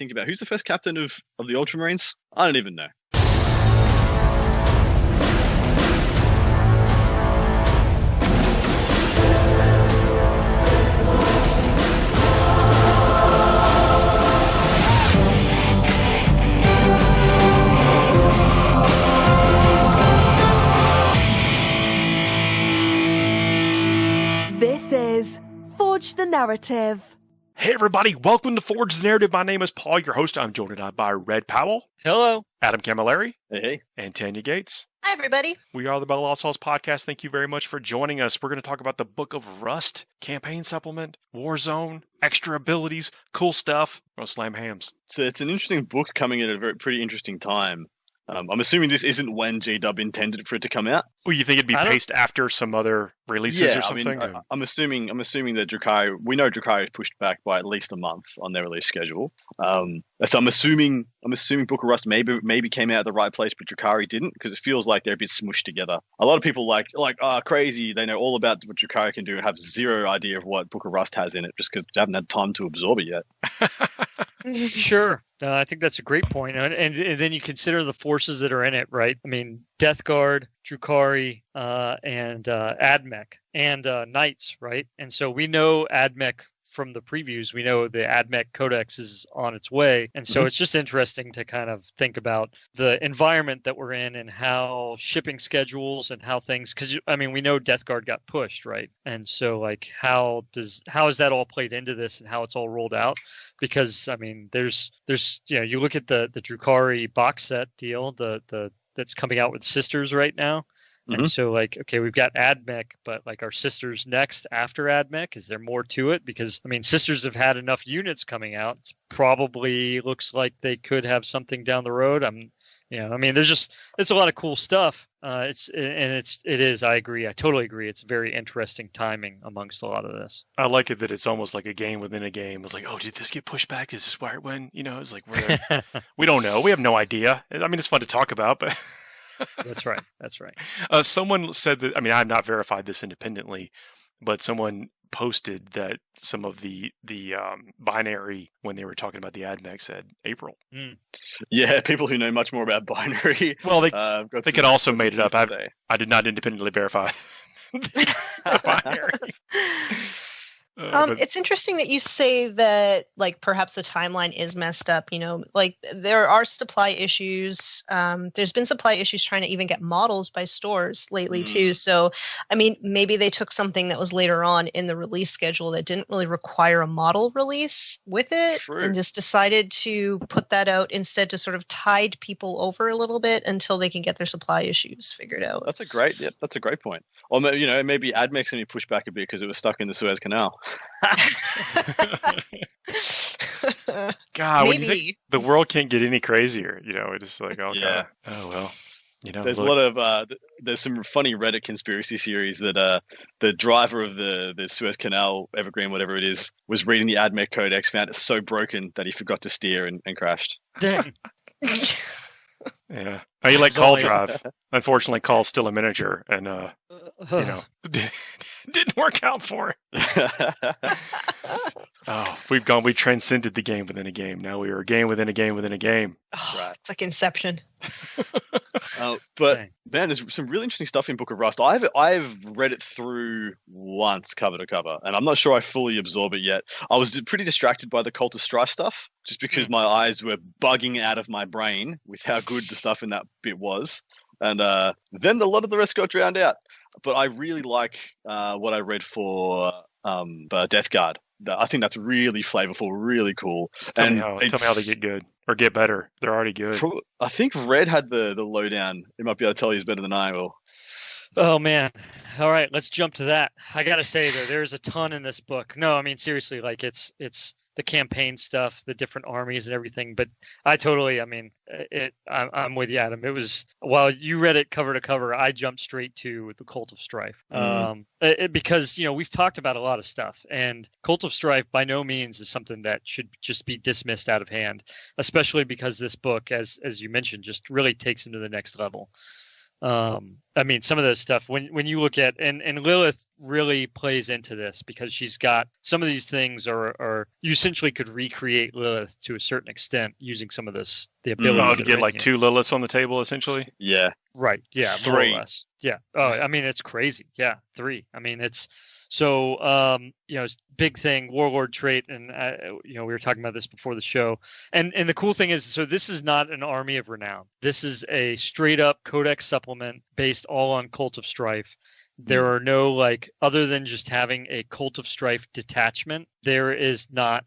think about who's the first captain of the Ultramarines. I don't even know. This is Forge the Narrative. Hey everybody, welcome to Forge the Narrative. My name is Paul, your host. I'm joined by Red Powell. Hello. Adam Camilleri. Hey. And Tanya Gates. Hi, everybody. We are the Battle Lost Souls podcast. Thank you very much for joining us. We're going to talk about the Book of Rust, campaign supplement, Warzone, extra abilities, cool stuff. We're going to slam hams. So it's an interesting book coming at a pretty interesting time. I'm assuming this isn't when G-Dub intended for it to come out. Well, you think it'd be paced after some other releases or something? I'm assuming that Drukhari, we know Drukhari is pushed back by at least a month on their release schedule. So I'm assuming Book of Rust maybe came out at the right place, but Drukhari didn't, because it feels like they're a bit smushed together. A lot of people crazy. They know all about what Drukhari can do and have zero idea of what Book of Rust has in it, just because they haven't had time to absorb it yet. Sure. I think that's a great point. And then you consider the forces that are in it, right? I mean, Death Guard, Drukhari, and Admech, and Knights, right? And so we know Admech from the previews. We know the Admech Codex is on its way. And so it's just interesting to kind of think about the environment that we're in and how shipping schedules and how things, because I mean, we know Death Guard got pushed, right? And so like, how is that all played into this and how it's all rolled out? Because I mean, there's you look at the Drukhari box set deal, the that's coming out with Sisters right now. And so, like, okay, we've got Admech, but like, are Sisters next after Admech? Is there more to it? Because I mean, Sisters have had enough units coming out. It's probably looks like they could have something down the road. I mean, it's a lot of cool stuff. It is. I agree. I totally agree. It's very interesting timing amongst a lot of this. I like it that it's almost like a game within a game. It's like, oh, did this get pushed back? Is this where it went? It's like we don't know. We have no idea. I mean, it's fun to talk about, but. That's right. Someone said that, I mean, I've not verified this independently, but someone posted that some of the binary, when they were talking about the Admech, said April. Yeah, people who know much more about binary. Well, they could also made it up. I did not independently verify the binary. It's interesting that you say that, like, perhaps the timeline is messed up. Like, there are supply issues. There's been supply issues trying to even get models by stores lately too. So, I mean, maybe they took something that was later on in the release schedule that didn't really require a model release with it, and just decided to put that out instead to sort of tide people over a little bit until they can get their supply issues figured out. That's a great point. Or maybe Admech's only pushed back a bit because it was stuck in the Suez Canal. God, when you think the world can't get any crazier, it's just like, oh, yeah. God. Oh, well, there's a lot of there's some funny Reddit conspiracy theories that the driver of the Suez Canal, Evergreen, whatever it is, was reading the Admech Codex, found it so broken that he forgot to steer and crashed. Dang. Yeah. He let Call drive. Unfortunately, Call's still a miniature, and didn't work out for him. We transcended the game within a game. Now we are a game within a game within a game. Oh, right. It's like Inception. But man, there's some really interesting stuff in Book of Rust. I've read it through once, cover to cover, and I'm not sure I fully absorb it yet. I was pretty distracted by the Cult of Strife stuff, just because my eyes were bugging out of my brain with how good the stuff in that bit was, and then a lot of the rest got drowned out. But I really like what I read for Death Guard. I think that's really flavorful, really cool. Tell me how they get good or get better. They're already good. I think Red had the lowdown. He might be able to tell you better than I will. Oh, man. All right, let's jump to that. I got to say, though, there's a ton in this book. No, I mean, seriously, like it's the campaign stuff, the different armies and everything. But I'm with you, Adam. It was, while you read it cover to cover, I jumped straight to the Cult of Strife. Because, we've talked about a lot of stuff, and Cult of Strife by no means is something that should just be dismissed out of hand, especially because this book, as you mentioned, just really takes him to the next level. I mean, some of this stuff when you look at and Lilith really plays into this because she's got some of these things are you essentially could recreate Lilith to a certain extent using some of this the abilities. To get like two Liliths on the table essentially. Yeah. Right. Yeah. 3. More or less. Yeah. Oh, I mean, it's crazy. Yeah. 3. I mean, it's so, big thing, Warlord trait. And, we were talking about this before the show. And the cool thing is, so this is not an Army of Renown. This is a straight up Codex supplement based all on Cult of Strife. There are no, other than just having a Cult of Strife detachment, there is not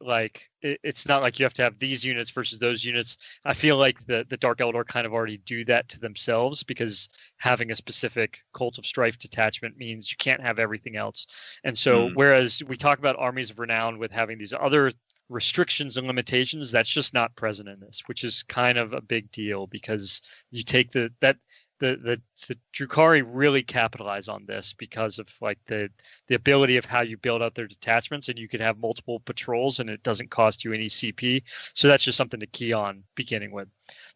it's not like you have to have these units versus those units. I feel like the Dark Eldar kind of already do that to themselves because having a specific Cult of Strife detachment means you can't have everything else. And so whereas we talk about Armies of Renown with having these other restrictions and limitations, that's just not present in this, which is kind of a big deal because you take the Drukhari really capitalize on this because of the ability of how you build out their detachments, and you can have multiple patrols and it doesn't cost you any CP. So that's just something to key on beginning with.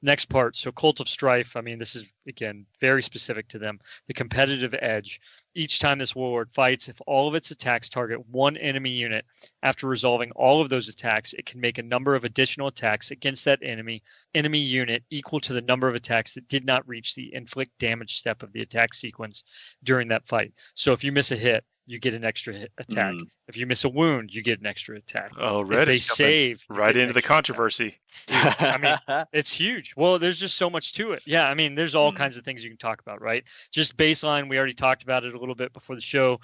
Next part, so Cult of Strife, I mean, this is, again, very specific to them. The competitive edge. Each time this warlord fights, if all of its attacks target one enemy unit, after resolving all of those attacks, it can make a number of additional attacks against that enemy unit equal to the number of attacks that did not reach the inflict damage step of the attack sequence during that fight. So if you miss a hit, you get an extra attack. If you miss a wound, you get an extra attack. Oh, if they save, right into the controversy. I mean, it's huge. Well, there's just so much to it. Yeah, I mean, there's all kinds of things you can talk about, right? Just baseline, we already talked about it a little bit before the show.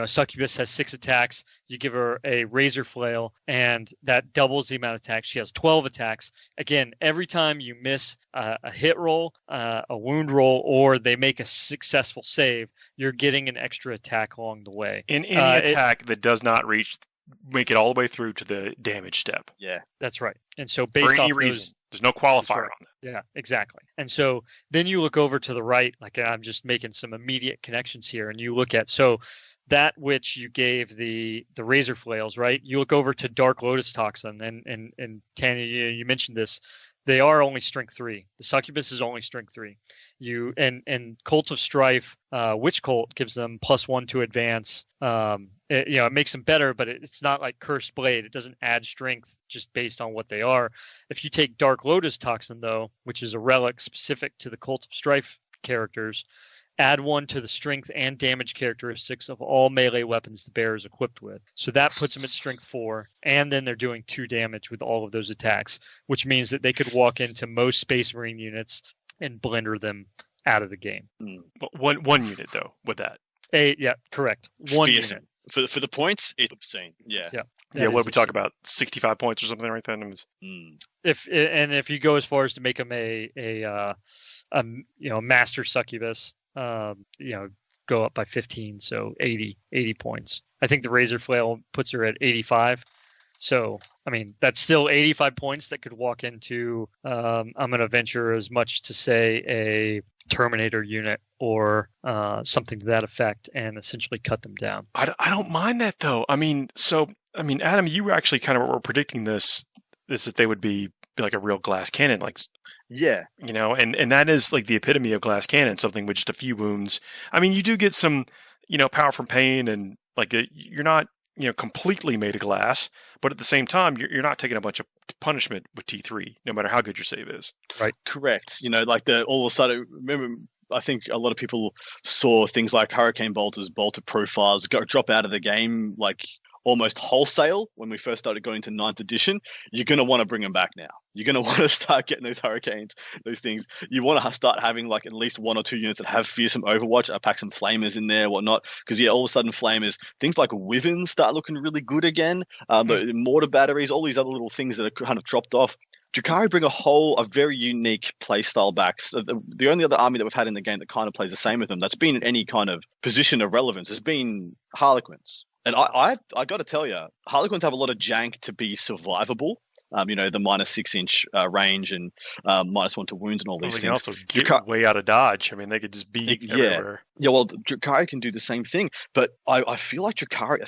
Succubus has 6 attacks. You give her a razor flail, and that doubles the amount of attacks. She has 12 attacks. Again, every time you miss a hit roll, a wound roll, or they make a successful save, you're getting an extra attack along the way. In any attack that does not make it all the way through to the damage step. Yeah, that's right. And so based off reason, there's no qualifier on that. Yeah, exactly. And so then you look over to the right, I'm just making some immediate connections here, and you look at that which you gave the razor flails, right? You look over to Dark Lotus Toxin, and Tanya, you mentioned this. They are only strength 3. The Succubus is only strength 3. And Cult of Strife, Witch Cult gives them +1 to advance. It makes them better, but it's not like Cursed Blade. It doesn't add strength just based on what they are. If you take Dark Lotus Toxin, though, which is a relic specific to the Cult of Strife characters, add 1 to the strength and damage characteristics of all melee weapons the bearer is equipped with. So that puts them at strength 4, and then they're doing 2 damage with all of those attacks, which means that they could walk into most Space Marine units and blender them out of the game. One unit, though, with that. Yeah, correct. One unit. For the points, it's obscene. Yeah. Yeah, what did we talk about? 65 points or something like that? If you go as far as to make them a master succubus, go up by 15, so 80 points. I think the razor flail puts her at 85. So, I mean, that's still 85 points that could walk into, I'm going to venture as much to say a Terminator unit or something to that effect and essentially cut them down. I don't mind that, though. I mean, Adam, you actually kind of were predicting this that they would be like a real glass cannon, yeah, and that is like the epitome of glass cannon, something with just a few wounds. I mean, you do get some, power from pain, and you're not, completely made of glass, but at the same time, you're not taking a bunch of punishment with T3, no matter how good your save is. Right. Correct. All of a sudden, remember, I think a lot of people saw things like Hurricane Bolter's bolter profiles drop out of the game, almost wholesale when we first started going to 9th edition. You're going to want to bring them back now. You're going to want to start getting those hurricanes, those things. You want to start having at least 1 or 2 units that have fearsome overwatch. I pack some flamers in there, whatnot. Because all of a sudden flamers, things like Wyverns start looking really good again. The mortar batteries, all these other little things that are kind of dropped off. Drukhari bring a very unique playstyle back. So the only other army that we've had in the game that kind of plays the same with them, that's been in any kind of position of relevance, has been Harlequins. And I got to tell you, Harlequins have a lot of jank to be survivable. the -6-inch range and -1 to wounds and all these they things. can also get way out of dodge. I mean, they could just be everywhere. Yeah, well, Drukhari can do the same thing, but I feel like Drukhari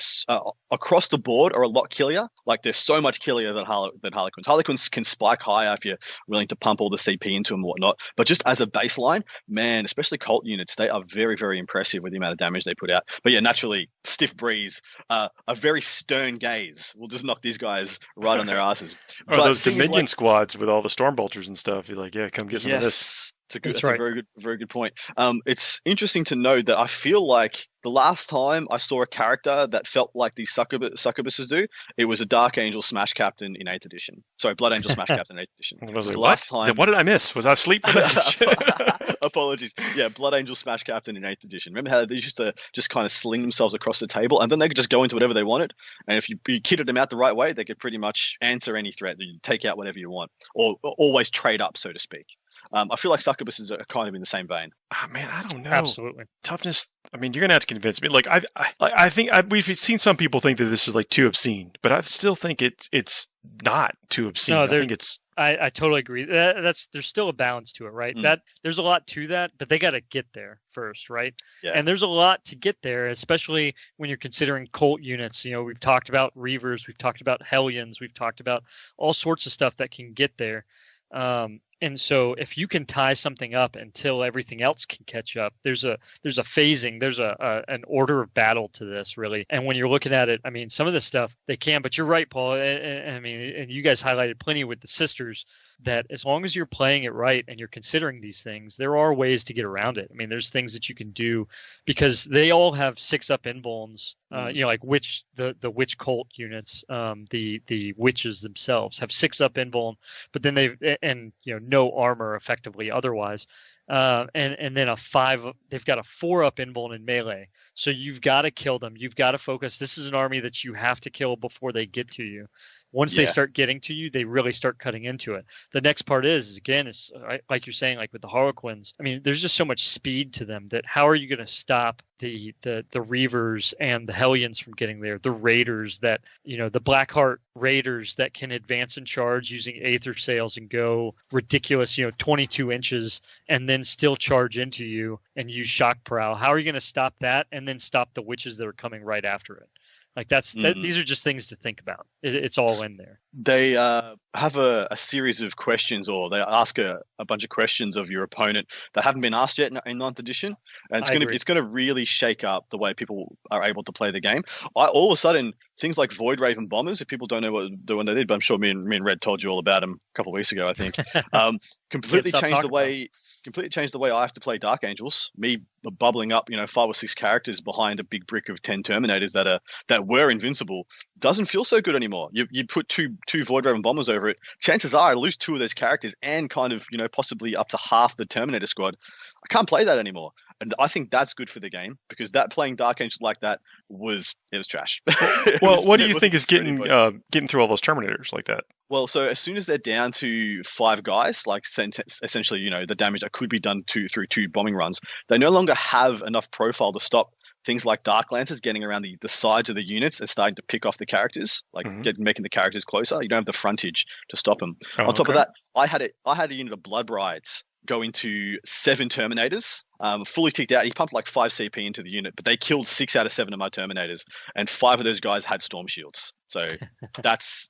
across the board are a lot killier. Like, they're so much killier than Harlequins. Harlequins can spike higher if you're willing to pump all the CP into them and whatnot. But just as a baseline, man, especially cult units, they are very, very impressive with the amount of damage they put out. But yeah, naturally, stiff breeze, a very stern gaze will just knock these guys right on their asses. Or those Dominion squads with all the Stormbolters and stuff. You're like, yeah, come get some of this. That's a very good point. It's interesting to know that I feel like the last time I saw a character that felt like these succubuses do, it was a Dark Angel Smash Captain in 8th edition. Sorry, Blood Angel Smash Captain in 8th edition. Was it last time? What did I miss? Was I asleep for that? Apologies. Yeah, Blood Angel Smash Captain in 8th edition. Remember how they used to just kind of sling themselves across the table, and then they could just go into whatever they wanted. And if you kitted them out the right way, they could pretty much answer any threat. You take out whatever you want, or always trade up, so to speak. I feel like succubuses are kind of in the same vein. Oh, man, I don't know. Absolutely. Toughness. I mean, you're gonna have to convince me. Like, I think we've seen some people think that this is like too obscene, but I still think it's not too obscene. No, I think it's. I totally agree. There's still a balance to it, right? That there's a lot to that, but they got to get there first, right? Yeah. And there's a lot to get there, especially when you're considering cult units. We've talked about Reavers, we've talked about Hellions, we've talked about all sorts of stuff that can get there. And so if you can tie something up until everything else can catch up, there's a phasing, there's an order of battle to this, really. And when you're looking at it, I mean, some of this stuff they can, but you're right, Paul. I mean, and you guys highlighted plenty with the sisters that as long as you're playing it right and you're considering these things, there are ways to get around it. I mean, there's things that you can do because they all have 6-up invulns. Like the witch cult units, the witches themselves have 6-up invuln, but then no armor effectively otherwise. And then they've got a 4-up invuln in melee. So you've got to kill them. You've got to focus. This is an army that you have to kill before they get to you. Once they start getting to you, they really start cutting into it. The next part is like you're saying, like with the Harlequins. I mean, there's just so much speed to them that how are you going to stop the Reavers and the Hellions from getting there? The Raiders the Blackheart Raiders that can advance and charge using Aether Sails and go ridiculous, 22 inches and then still charge into you and use Shock Prow. How are you going to stop that and then stop the witches that are coming right after it? Like these are just things to think about. It's all in there. They have a series of questions, or they ask a bunch of questions of your opponent that haven't been asked yet in 9th edition, and it's going to really shake up the way people are able to play the game. All of a sudden, things like Void Raven Bombers, if people don't know what they did, but I'm sure me and Red told you all about them a couple of weeks ago, I think, completely changed the way I have to play Dark Angels. Me bubbling up, 5 or 6 characters behind a big brick of 10 Terminators that were invincible doesn't feel so good anymore. You put two Void Raven Bombers over it. Chances are I lose 2 of those characters and kind of possibly up to half the Terminator squad. I can't play that anymore. And I think that's good for the game because playing Dark Angels like that was trash. What do you think is getting through all those Terminators like that? Well, so as soon as they're down to 5 guys, like essentially, the damage that could be done through 2 bombing runs, they no longer have enough profile to stop things like Dark Lancers getting around the sides of the units and starting to pick off the characters, making the characters closer. You don't have the frontage to stop them. On top of that, I had a unit of Blood Brides go into 7 Terminators, fully ticked out. He pumped like 5 CP into the unit, but they killed 6 out of 7 of my Terminators, and 5 of those guys had Storm Shields. So that's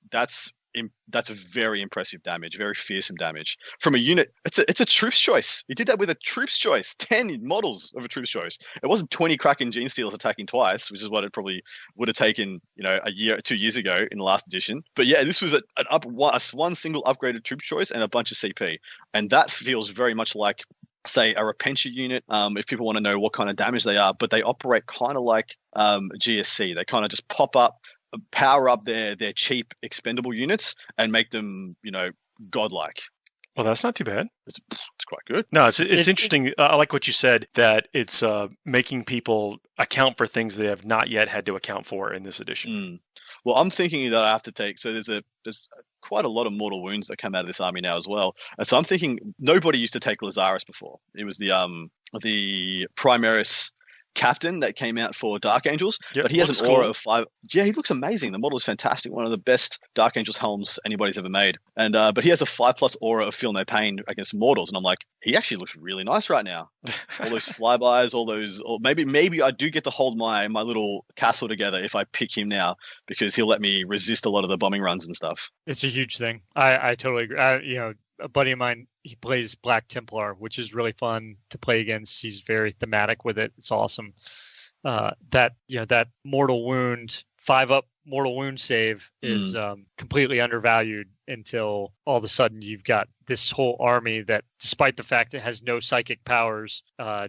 a very impressive damage, very fearsome damage from a unit. It's a troops choice. He did that with a troops choice, 10 models of a troops choice. It wasn't 20 Kraken Gene Stealers attacking twice, which is what it probably would have taken, a year, 2 years ago in the last edition. But yeah, this was one single upgraded troops choice and a bunch of CP, and that feels very much like, say, a Repentia unit, if people want to know what kind of damage they are, but they operate kind of like GSC. They kind of just pop up, power up their cheap expendable units and make them, godlike. Well, that's not too bad. It's quite good. No, it's interesting. I like what you said, that it's making people account for things they have not yet had to account for in this edition. Well, I'm thinking that I have to take, so there's quite a lot of mortal wounds that come out of this army now as well. And so I'm thinking nobody used to take Lazarus before. It was the Primaris captain that came out for Dark Angels, Yep, but he has an looks aura cool. of 5. Yeah, he looks amazing. The model is fantastic. One of the best Dark Angels helms anybody's ever made. And but he has a 5+ aura of feel no pain against mortals, and I'm like, he actually looks really nice right now. All those flybys, all those, or maybe I do get to hold my little castle together if I pick him now, because he'll let me resist a lot of the bombing runs and stuff. It's a huge thing. I totally agree. A buddy of mine, he plays Black Templar, which is really fun to play against. He's very thematic with it. It's awesome. That mortal wound 5-up mortal wound save is completely undervalued until all of a sudden you've got this whole army that, despite the fact it has no psychic powers,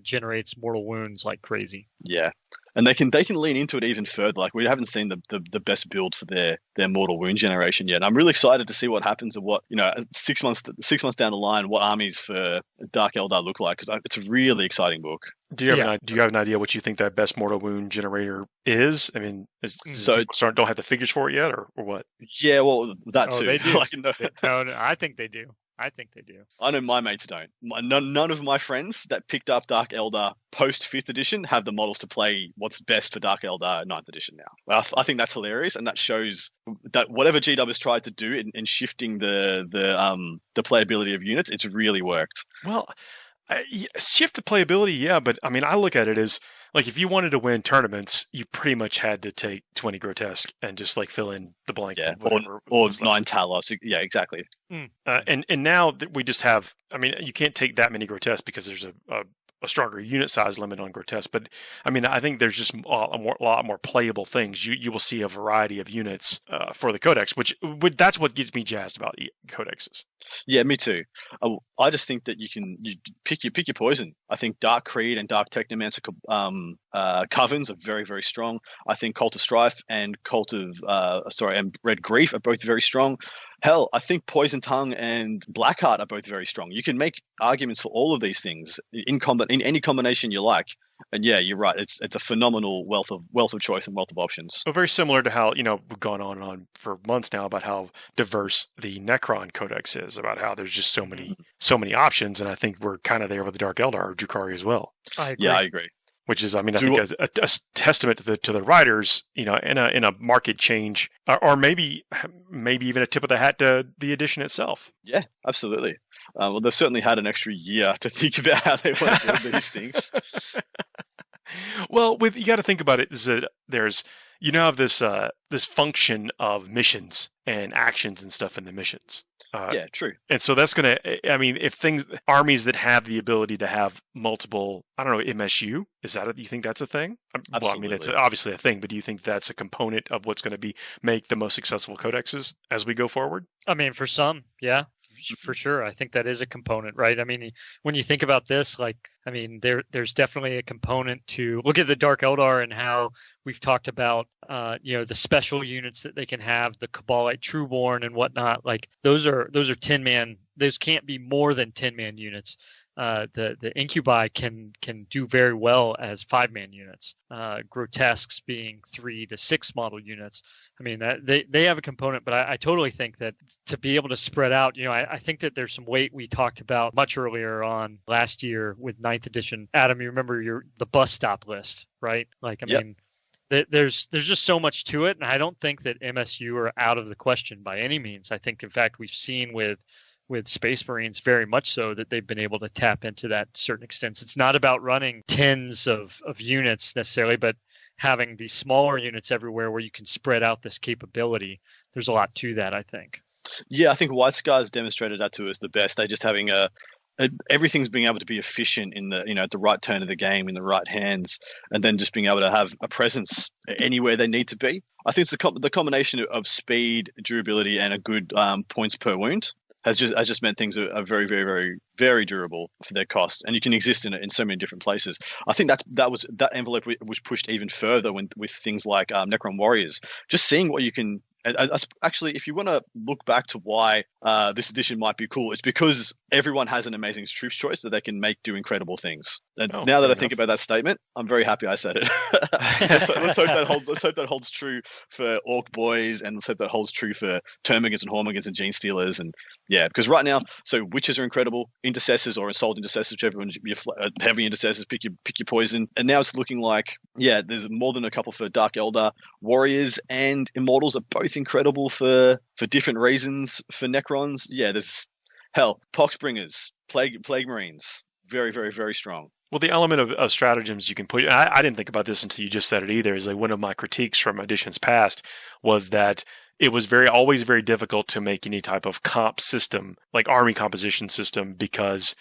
generates mortal wounds like crazy. Yeah. And they can lean into it even further. Like, we haven't seen the best build for their mortal wound generation yet. And I'm really excited to see what happens and what, 6 months down the line, what armies for Dark Eldar look like, because it's a really exciting book. Do you have an idea what you think that best mortal wound generator is? I mean, don't have the figures for it yet, or what? Yeah, well, that too. They do. No, I think they do. I know my mates don't. None of my friends that picked up Dark Eldar post 5th edition have the models to play what's best for Dark Eldar 9th edition now. I think that's hilarious, and that shows that whatever GW has tried to do in shifting the playability of units, it's really worked. Well, shift the playability, yeah, but I mean, I look at it as, like, if you wanted to win tournaments, you pretty much had to take 20 Grotesque and just like fill in the blank. Yeah, or 9 Talos. Yeah, exactly. And now that we just have, I mean, you can't take that many Grotesque because there's a stronger unit size limit on Grotesque. But I mean, I think there's just a lot more playable things. You will see a variety of units for the Codex, which that's what gets me jazzed about codexes. Yeah, me too. I just think that you pick your poison. I think Dark Creed and Dark Technomancer covens are very, very strong. I think Cult of Strife and and Red Grief are both very strong. Hell, I think Poison Tongue and Blackheart are both very strong. You can make arguments for all of these things in any combination you like. And yeah, you're right. It's a phenomenal wealth of choice and wealth of options. Well, very similar to how, we've gone on and on for months now about how diverse the Necron Codex is, about how there's just so many options, and I think we're kind of there with the Dark Eldar or Drukhari as well. I agree. Which is, I mean, I think as a testament to the writers, in a market change, or maybe even a tip of the hat to the edition itself. Yeah, absolutely. Well, they've certainly had an extra year to think about how they want to build these things. Well, you got to think about it. Is that there's have this function of missions and actions and stuff in the missions. Yeah, true. And so that's going to, I mean, armies that have the ability to have multiple, I don't know, MSU, is that, you think that's a thing? Absolutely. Well, I mean, it's obviously a thing, but do you think that's a component of what's going to make the most successful codexes as we go forward? I mean, for some, yeah, for sure. I think that is a component, right? I mean, when you think about this, there's definitely a component to look at the Dark Eldar and how we've talked about, the special units that they can have, the Cabalite Trueborn and whatnot. Like those are 10-man. Those can't be more than 10-man units. The Incubi can do very well as 5-man units. Grotesques being 3 to 6 model units. I mean, they have a component, but I totally think that to be able to spread out, I think that there's some weight we talked about much earlier on last year with 9th edition. Adam, you remember the bus stop list, right? Mean, there's just so much to it, and I don't think that MSU are out of the question by any means. I think, in fact, we've seen with Space Marines very much so that they've been able to tap into that to certain extents. It's not about running tens of units necessarily, but having these smaller units everywhere where you can spread out this capability. There's a lot to that, I think. Yeah, I think White Scar's demonstrated that to us the best. They're just having everything's being able to be efficient in the at the right turn of the game in the right hands, and then just being able to have a presence anywhere they need to be. I think it's the combination of speed, durability, and a good points per wound has just meant things are very, very, very, very durable for their cost, and you can exist in so many different places. I think that envelope was pushed even further with things like Necron Warriors. Just seeing what you can. Actually, if you want to look back to why this edition might be cool, it's because everyone has an amazing troops choice that they can make do incredible things. And now that I think about that statement, I'm very happy I said it. let's hope that holds true for Orc Boys, and let's hope that holds true for Termagants and Hormagaunts and Gene Stealers. And yeah, because right now, so witches are incredible, intercessors or assault intercessors, whichever one, heavy intercessors, pick your poison. And now it's looking like, yeah, there's more than a couple for Dark Elder. Warriors and Immortals are both incredible for different reasons. For Necrons, yeah, there's hell, Poxbringers, Plague Marines, very, very, very strong. Well, the element of stratagems you can put, I didn't think about this until you just said it either, is like one of my critiques from editions past was that it was always very difficult to make any type of comp system, like army composition system, because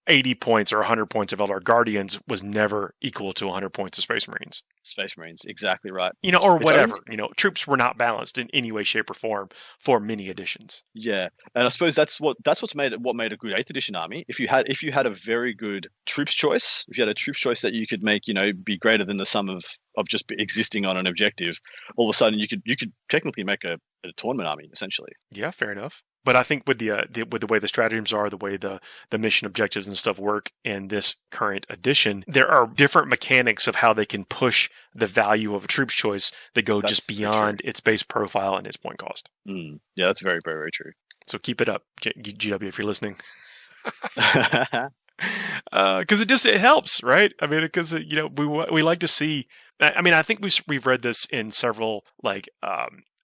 80 points or 100 points of Eldar Guardians was never equal to 100 points of Space Marines. Space Marines, exactly right. Or whatever. Troops were not balanced in any way, shape, or form for many editions. Yeah, and I suppose that's what's made a good 8th edition army. If you had a very good troops choice, if you had a troops choice that you could make, be greater than the sum of just existing on an objective, all of a sudden you could technically make a tournament army essentially. Yeah, fair enough. But I think with the way the stratagems are, the way the mission objectives and stuff work in this current edition, there are different mechanics of how they can push the value of a troops choice that go just beyond its base profile and its point cost. Yeah, that's very, very, very true. So keep it up, GW, if you're listening. Because it helps, right? I mean, because we like to see. I mean, I think we've read this in several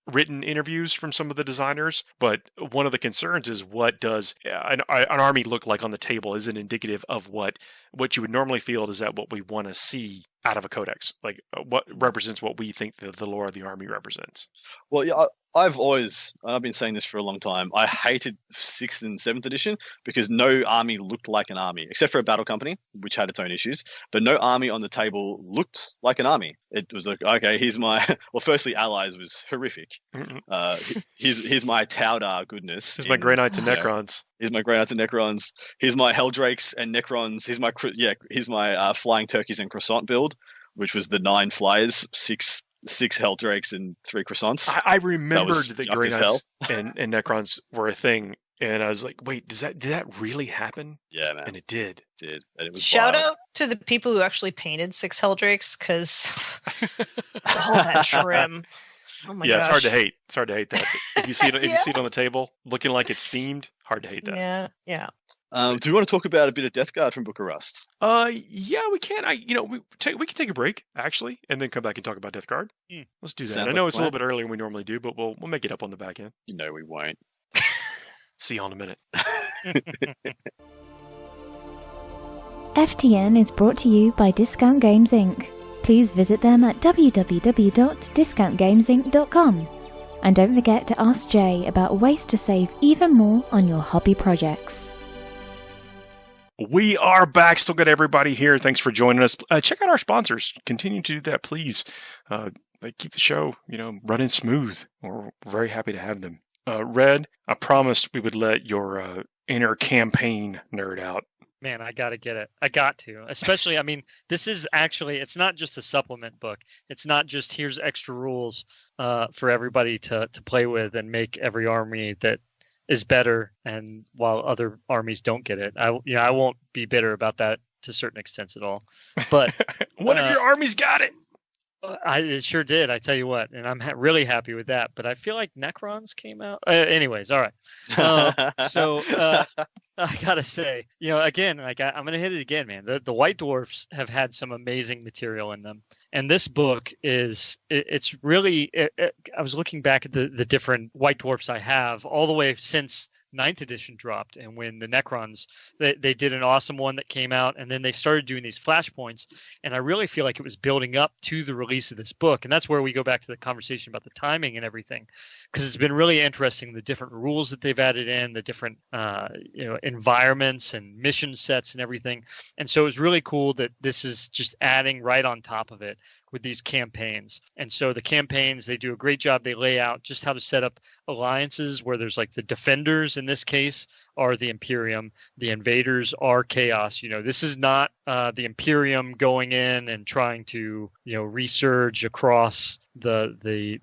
written interviews from some of the designers, but one of the concerns is, what does an army look like on the table? Is it indicative of what you would normally feel? Is that what we want to see out of a codex? Like, what represents what we think the lore of the army represents? Well, yeah, I've been saying this for a long time. I hated 6th and 7th edition because no army looked like an army, except for a battle company, which had its own issues. But no army on the table looked like an army. It was like, okay, here's my. Well, firstly, allies was horrific. Here's my Taudar goodness. Here's my Grey Knights and Necrons. Here's my Grey Knights and Necrons. Here's my Helldrakes and Necrons. Here's my Flying Turkeys and Croissant build, which was the 9 flyers, 6 Helldrakes and 3 croissants. I remembered that Grey Knights and Necrons were a thing, and I was like, wait, did that really happen? Yeah, man. And it did. And it was Shout out to the people who actually painted 6 Helldrakes, because all that trim. Oh my gosh. It's hard to hate. It's hard to hate that. If you see it, you see it on the table, looking like it's themed, hard to hate that. Yeah. Do we want to talk about a bit of Death Guard from Book of Rust? Yeah, we can. We can take a break actually, and then come back and talk about Death Guard. Let's do that. I know it's a little bit earlier than we normally do, but we'll make it up on the back end. We won't. See you all in a minute. FTN is brought to you by Discount Games Inc. Please visit them at www.discountgamesinc.com. And don't forget to ask Jay about ways to save even more on your hobby projects. We are back. Still got everybody here. Thanks for joining us. Check out our sponsors. Continue to do that, please. They keep the show, running smooth. We're very happy to have them. Red, I promised we would let your inner campaign nerd out. Man, I got to get it. I got to. Especially, I mean, this is actually, it's not just a supplement book. It's not just here's extra rules for everybody to play with and make every army that is better, and while other armies don't get it. I won't be bitter about that to certain extents at all. But what if your armies got it? It sure did, I tell you what, and I'm really happy with that. But I feel like Necrons came out. Anyways, all right. So I gotta say, again, like I'm gonna hit it again, man. The White Dwarfs have had some amazing material in them, and this book it's really. I was looking back at the different White Dwarfs I have all the way since 9th edition dropped, and when the Necrons they did an awesome one that came out, and then they started doing these flashpoints, and I really feel like it was building up to the release of this book, and that's where we go back to the conversation about the timing and everything, because it's been really interesting, the different rules that they've added in, the different environments and mission sets and everything, and so it was really cool that this is just adding right on top of it with these campaigns. And so the campaigns, they do a great job. They lay out just how to set up alliances where there's like the defenders in this case are the Imperium, the invaders are Chaos. This is not the Imperium going in and trying to, resurge across the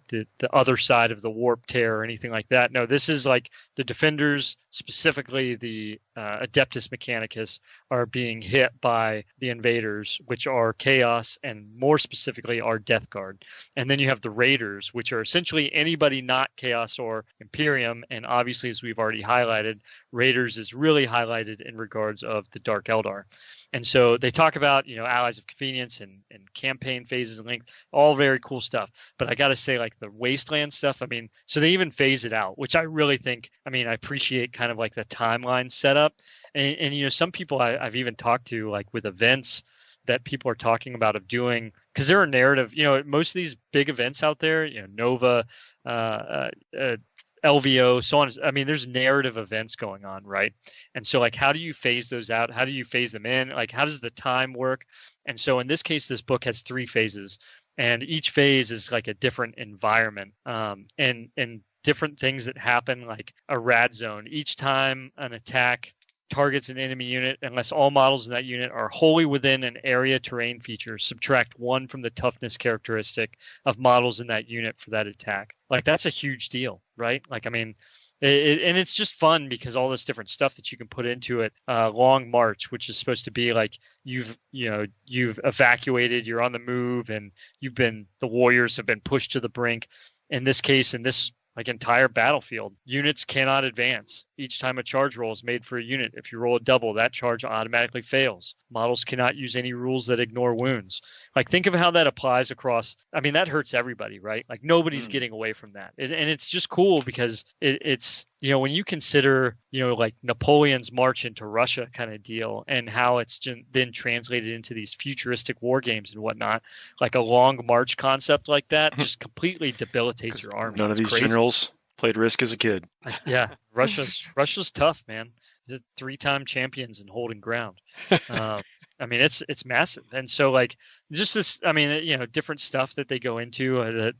other side of the warp tear or anything like that. No, this is like the defenders, specifically the Adeptus Mechanicus, are being hit by the invaders, which are Chaos, and more specifically are Death Guard. And then you have the Raiders, which are essentially anybody not Chaos or Imperium. And obviously, as we've already highlighted, Raiders is really highlighted in regards of the Dark Eldar. And so they talk about, allies of convenience and campaign phases and length, all very cool stuff. But I got to say, like the Wasteland stuff, so they even phase it out, which I really think, I appreciate kind of like the timeline setup. And some people I've even talked to, like with events that people are talking about of doing, because there are narrative, most of these big events out there, Nova, LVO, so on. There's narrative events going on, right? And so, like, how do you phase those out? How do you phase them in? Like, how does the time work? And so, in this case, this book has 3 phases, and each phase is like a different environment, and different things that happen, like a rad zone. Each time an attack targets an enemy unit, unless all models in that unit are wholly within an area terrain feature, subtract 1 from the toughness characteristic of models in that unit for that attack. Like, that's a huge deal, right? Like, and it's just fun because all this different stuff that you can put into it. Long March, which is supposed to be like you've evacuated, you're on the move, and the warriors have been pushed to the brink. In this case, in this entire battlefield, units cannot advance. Each time a charge roll is made for a unit, if you roll a double, that charge automatically fails. Models cannot use any rules that ignore wounds. Like, think of how that applies across. That hurts everybody, right? Like, nobody's getting away from that. And it's just cool because it's when you consider, like Napoleon's march into Russia kind of deal, and how it's then translated into these futuristic war games and whatnot, like a long march concept like that just completely debilitates your army. None of these generals played Risk as a kid. Yeah, Russia's tough, man. The 3-time champions in holding ground. It's massive. And so, like, just this, different stuff that they go into,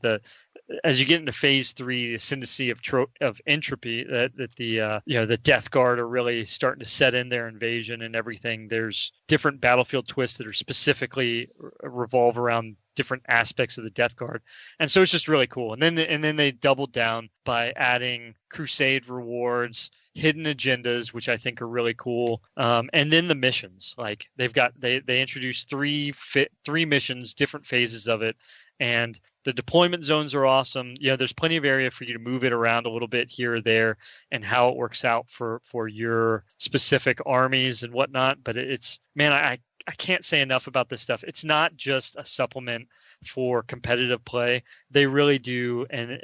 as you get into phase 3, the ascendancy of entropy, that the Death Guard are really starting to set in their invasion and everything. There's different battlefield twists that are specifically revolve around different aspects of the Death Guard, and so it's just really cool. And then they doubled down by adding Crusade rewards, hidden agendas, which I think are really cool, and then the missions. Like, they introduced three missions, different phases of it, and the deployment zones are awesome. There's plenty of area for you to move it around a little bit here or there, and how it works out for your specific armies and whatnot. But I can't say enough about this stuff. It's not just a supplement for competitive play. They really do. And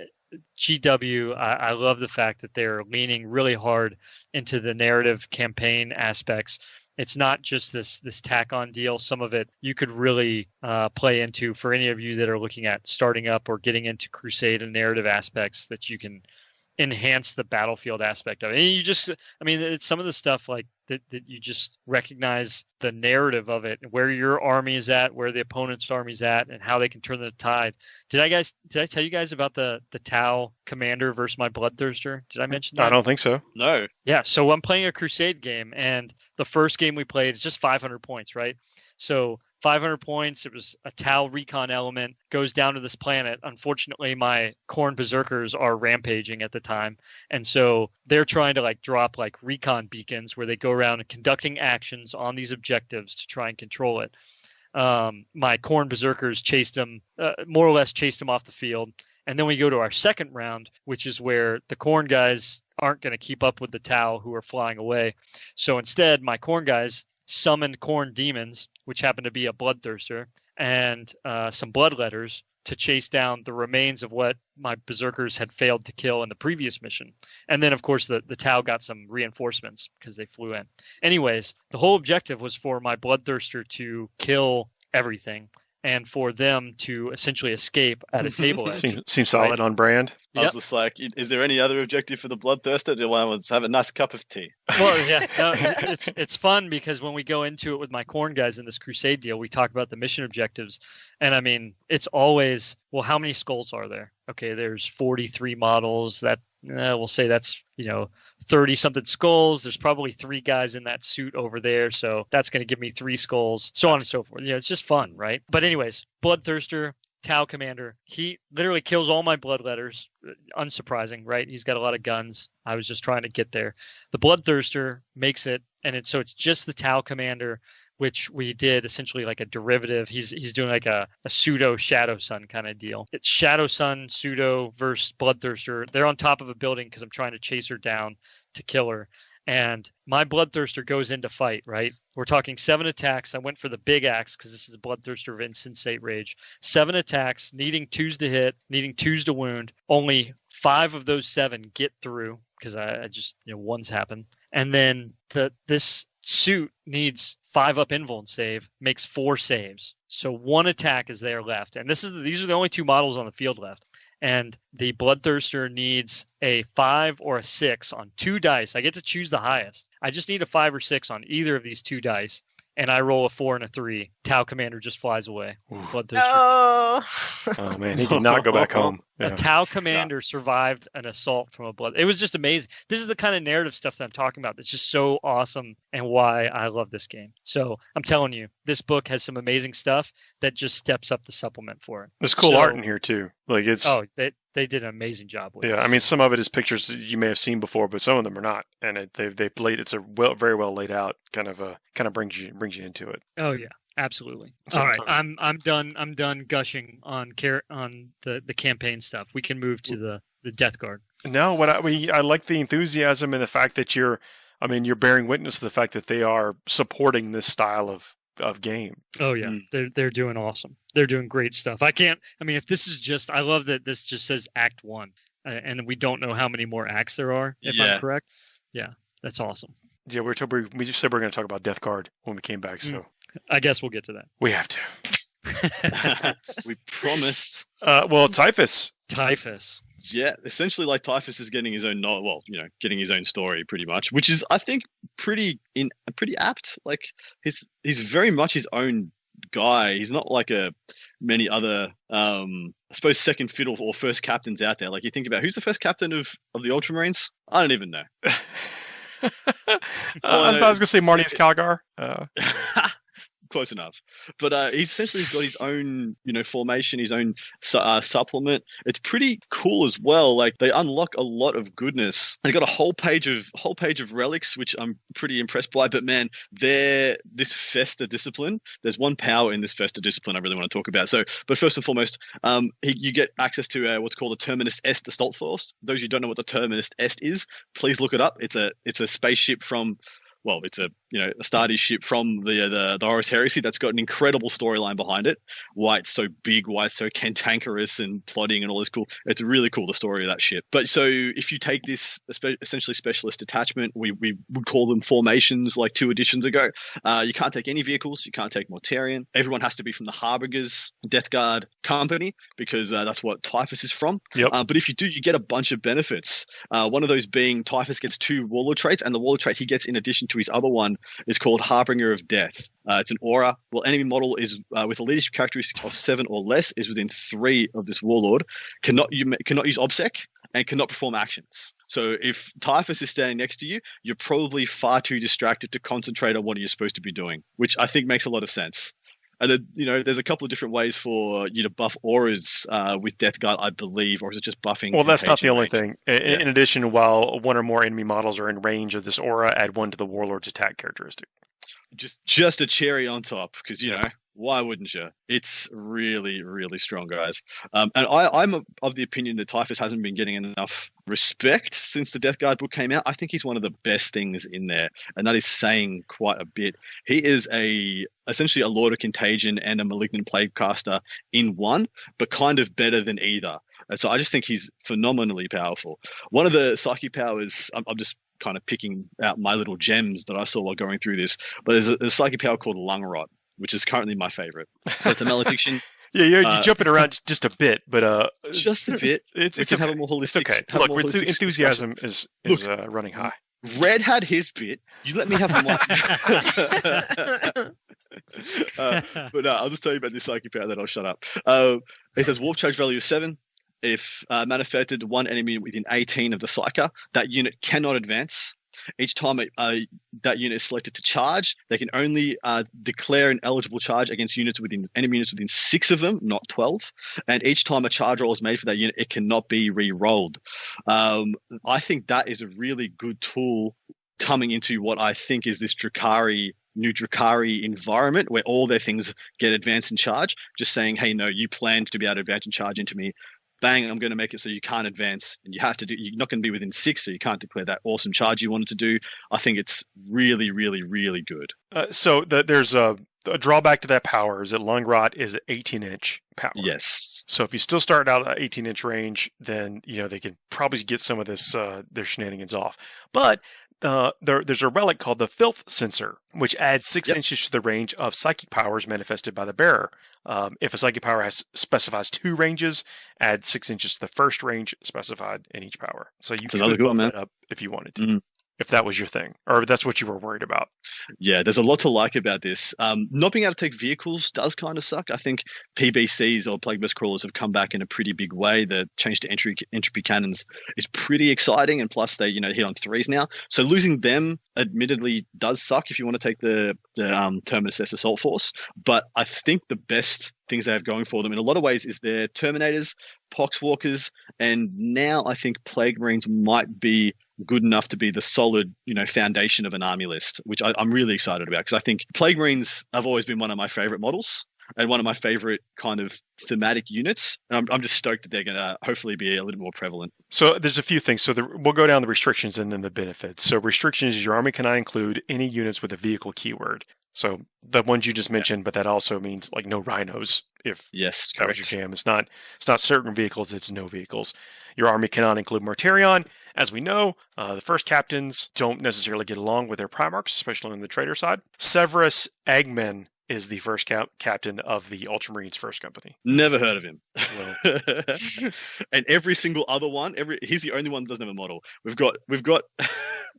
GW, I love the fact that they're leaning really hard into the narrative campaign aspects. It's not just this tack-on deal. Some of it you could really play into for any of you that are looking at starting up or getting into Crusade and narrative aspects, that you can enhance the battlefield aspect of it. And it's some of the stuff like that you just recognize the narrative of it, where your army is at, where the opponent's army is at, and how they can turn the tide. Did I tell you guys about the Tau commander versus my Bloodthirster? Did I mention that? I don't think so. No. Yeah, so I'm playing a Crusade game, and the first game we played is just 500 points, right? So 500 points. It was a Tau recon element, goes down to this planet. Unfortunately, my Khorne Berserkers are rampaging at the time. And so they're trying to drop recon beacons where they go around and conducting actions on these objectives to try and control it. My Khorne Berserkers more or less chased them off the field. And then we go to our second round, which is where the Khorne guys aren't going to keep up with the Tau who are flying away. So instead, my Khorne guys summoned Khorne demons, which happened to be a Bloodthirster, and some Bloodletters to chase down the remains of what my Berserkers had failed to kill in the previous mission. And then, of course, the Tau got some reinforcements because they flew in. Anyways, the whole objective was for my Bloodthirster to kill everything, and for them to essentially escape at a table edge. Seems solid on brand. I was just like, is there any other objective for the Bloodthirster? Do I want to have a nice cup of tea? Well, yeah, no, it's fun because when we go into it with my Khorne guys in this Crusade deal, we talk about the mission objectives. And it's always, well, how many skulls are there? Okay, there's 43 models. we'll say that's 30 something skulls. There's probably 3 guys in that suit over there, so that's going to give me 3 skulls, so on and so forth. It's just fun, right? But anyways, Bloodthirster, Tau Commander, he literally kills all my bloodletters. Unsurprising, right? He's got a lot of guns. I was just trying to get there. The Bloodthirster makes it, and it's just the Tau Commander, which we did essentially like a derivative. He's doing like a pseudo Shadow Sun kind of deal. It's Shadow Sun pseudo versus Bloodthirster. They're on top of a building because I'm trying to chase her down to kill her. And my Bloodthirster goes into fight, right? We're talking 7 attacks. I went for the big axe because this is a Bloodthirster of Insensate Rage. 7 attacks, needing 2s to hit, needing 2s to wound. Only 5 of those 7 get through because I just, ones happen. And then this suit needs 5 up invuln save, makes 4 saves. So 1 attack is there left. And these are the only 2 models on the field left. And the Bloodthirster needs a 5 or a 6 on 2 dice. I get to choose the highest. I just need a 5 or 6 on either of these 2 dice. And I roll a 4 and a 3. Tau Commander just flies away. Oh man, he did not go back home. Yeah. A Tau Commander survived an assault from a blood. It was just amazing. This is the kind of narrative stuff that I'm talking about that's just so awesome and why I love this game. So I'm telling you, this book has some amazing stuff that just steps up the supplement for it. There's cool art in here too. Like it's they did an amazing job with it. Yeah, I mean, some of it is pictures that you may have seen before, but some of them are not. And they've laid it's very well laid out. Kind of brings you into it. Oh yeah, absolutely. All right, I'm done gushing on the campaign stuff. We can move to the Death Guard. No, I like the enthusiasm and the fact that you're bearing witness to the fact that they are supporting this style of game. Oh yeah, they're doing awesome. They're doing great stuff. If this is just, I love that this just says Act 1, and we don't know how many more acts there are. If I'm correct, yeah, that's awesome. Yeah, we just said we're going to talk about Death Guard when we came back, so I guess we'll get to that. We have to. We promised. Well, Typhus. Yeah, essentially, like Typhus is getting his own, getting his own story, pretty much, which is, I think, pretty apt. Like he's very much his own guy. He's not like many other, I suppose, second fiddle or first captains out there. Like you think about who's the first captain of the Ultramarines? I don't even know. I was going to say Marty's Calgar. Close enough, but he's essentially got his own, formation, his own supplement. It's pretty cool as well. Like they unlock a lot of goodness. They got a whole page of relics, which I'm pretty impressed by. But man, this Festa discipline. There's one power in this Festa discipline I really want to talk about. So, but first and foremost, you get access to what's called a Terminus Est Assault Force. Those who don't know what the Terminus Est is, please look it up. It's a spaceship from. Well, it's a Astartes ship from the Horus Heresy that's got an incredible storyline behind it. Why it's so big, why it's so cantankerous and plotting and all this cool. It's really cool, the story of that ship. But so if you take this essentially specialist detachment, we would call them formations like 2 editions ago. You can't take any vehicles. You can't take Mortarion. Everyone has to be from the Harbingers Death Guard company because that's what Typhus is from. Yep. But if you do, you get a bunch of benefits. One of those being Typhus gets 2 warlord traits, and the warlord trait he gets in addition to his other one is called Harbinger of Death. It's an aura. Well, enemy model is with a leadership characteristic of 7 or less is within 3 of this warlord. Cannot use OBSEC and cannot perform actions. So if Typhus is standing next to you, you're probably far too distracted to concentrate on what you're supposed to be doing, which I think makes a lot of sense. And then, there's a couple of different ways for you to buff auras with Death Guard, I believe, or is it just buffing? Well, that's not the only thing. In addition, while 1 or more enemy models are in range of this aura, add 1 to the Warlord's attack characteristic. Just a cherry on top, because, why wouldn't you? It's really, really strong, guys. And I'm of the opinion that Typhus hasn't been getting enough respect since the Death Guard book came out. I think he's one of the best things in there, and that is saying quite a bit. He is essentially a Lord of Contagion and a Malignant Plaguecaster in one, but kind of better than either. And so I just think he's phenomenally powerful. One of the psychic powers, I'm just kind of picking out my little gems that I saw while going through this, but there's a psychic power called Lung Rot, which is currently my favorite. So it's a malediction. Yeah, you're jumping around just a bit, but just a bit. It's okay. Have a more holistic. It's okay. Look, enthusiasm is running high. Red had his bit. You let me have mine. But I'll just tell you about this psychic power, then I'll shut up. It has warp charge value of 7. if manifested one enemy within 18 of the Psyker, that unit cannot advance. Each time that unit is selected to charge, they can only declare an eligible charge against enemy units within 6 of them, not 12. And each time a charge roll is made for that unit, it cannot be re-rolled. I think that is a really good tool coming into what I think is this new Drukhari environment where all their things get advanced and charge. Just saying, hey, no, you planned to be able to advance and charge into me. Bang, I'm going to make it so you can't advance, and you're not going to be within 6, so you can't declare that awesome charge you wanted to do. I think it's really, really, really good. There's a drawback to that power is that Lungrot is an 18-inch power. Yes. So if you still start out at 18-inch range, then they can probably get some of this their shenanigans off. But there's a relic called the Filth Sensor, which adds 6 inches to the range of psychic powers manifested by the bearer. If a psychic power specifies 2 ranges, add 6 inches to the first range specified in each power. So you could bump that up if you wanted to, if that was your thing, or that's what you were worried about. Yeah, there's a lot to like about this. Not being able to take vehicles does kind of suck. I think PBCs or Plague Beast Crawlers have come back in a pretty big way. The change to entropy cannons is pretty exciting, and plus they hit on 3s now. So losing them admittedly does suck if you want to take the Terminus S Assault Force. But I think the best things they have going for them in a lot of ways is their Terminators, Poxwalkers, and now I think Plague Marines might be good enough to be the solid, foundation of an army list, which I'm really excited about, because I think Plague Marines have always been one of my favorite models and one of my favorite kind of thematic units. And I'm just stoked that they're going to hopefully be a little more prevalent. So there's a few things. So we'll go down the restrictions and then the benefits. So restrictions is your army cannot include any units with a vehicle keyword. So the ones you just mentioned, but that also means like no rhinos. If that was your jam, it's not certain vehicles, it's no vehicles. Your army cannot include Mortarion. As we know, the first captains don't necessarily get along with their Primarchs, especially on the traitor side. Severus Eggman is the first captain of the Ultramarines First Company. Never heard of him. Well. And every single other one, he's the only one that doesn't have a model. We've got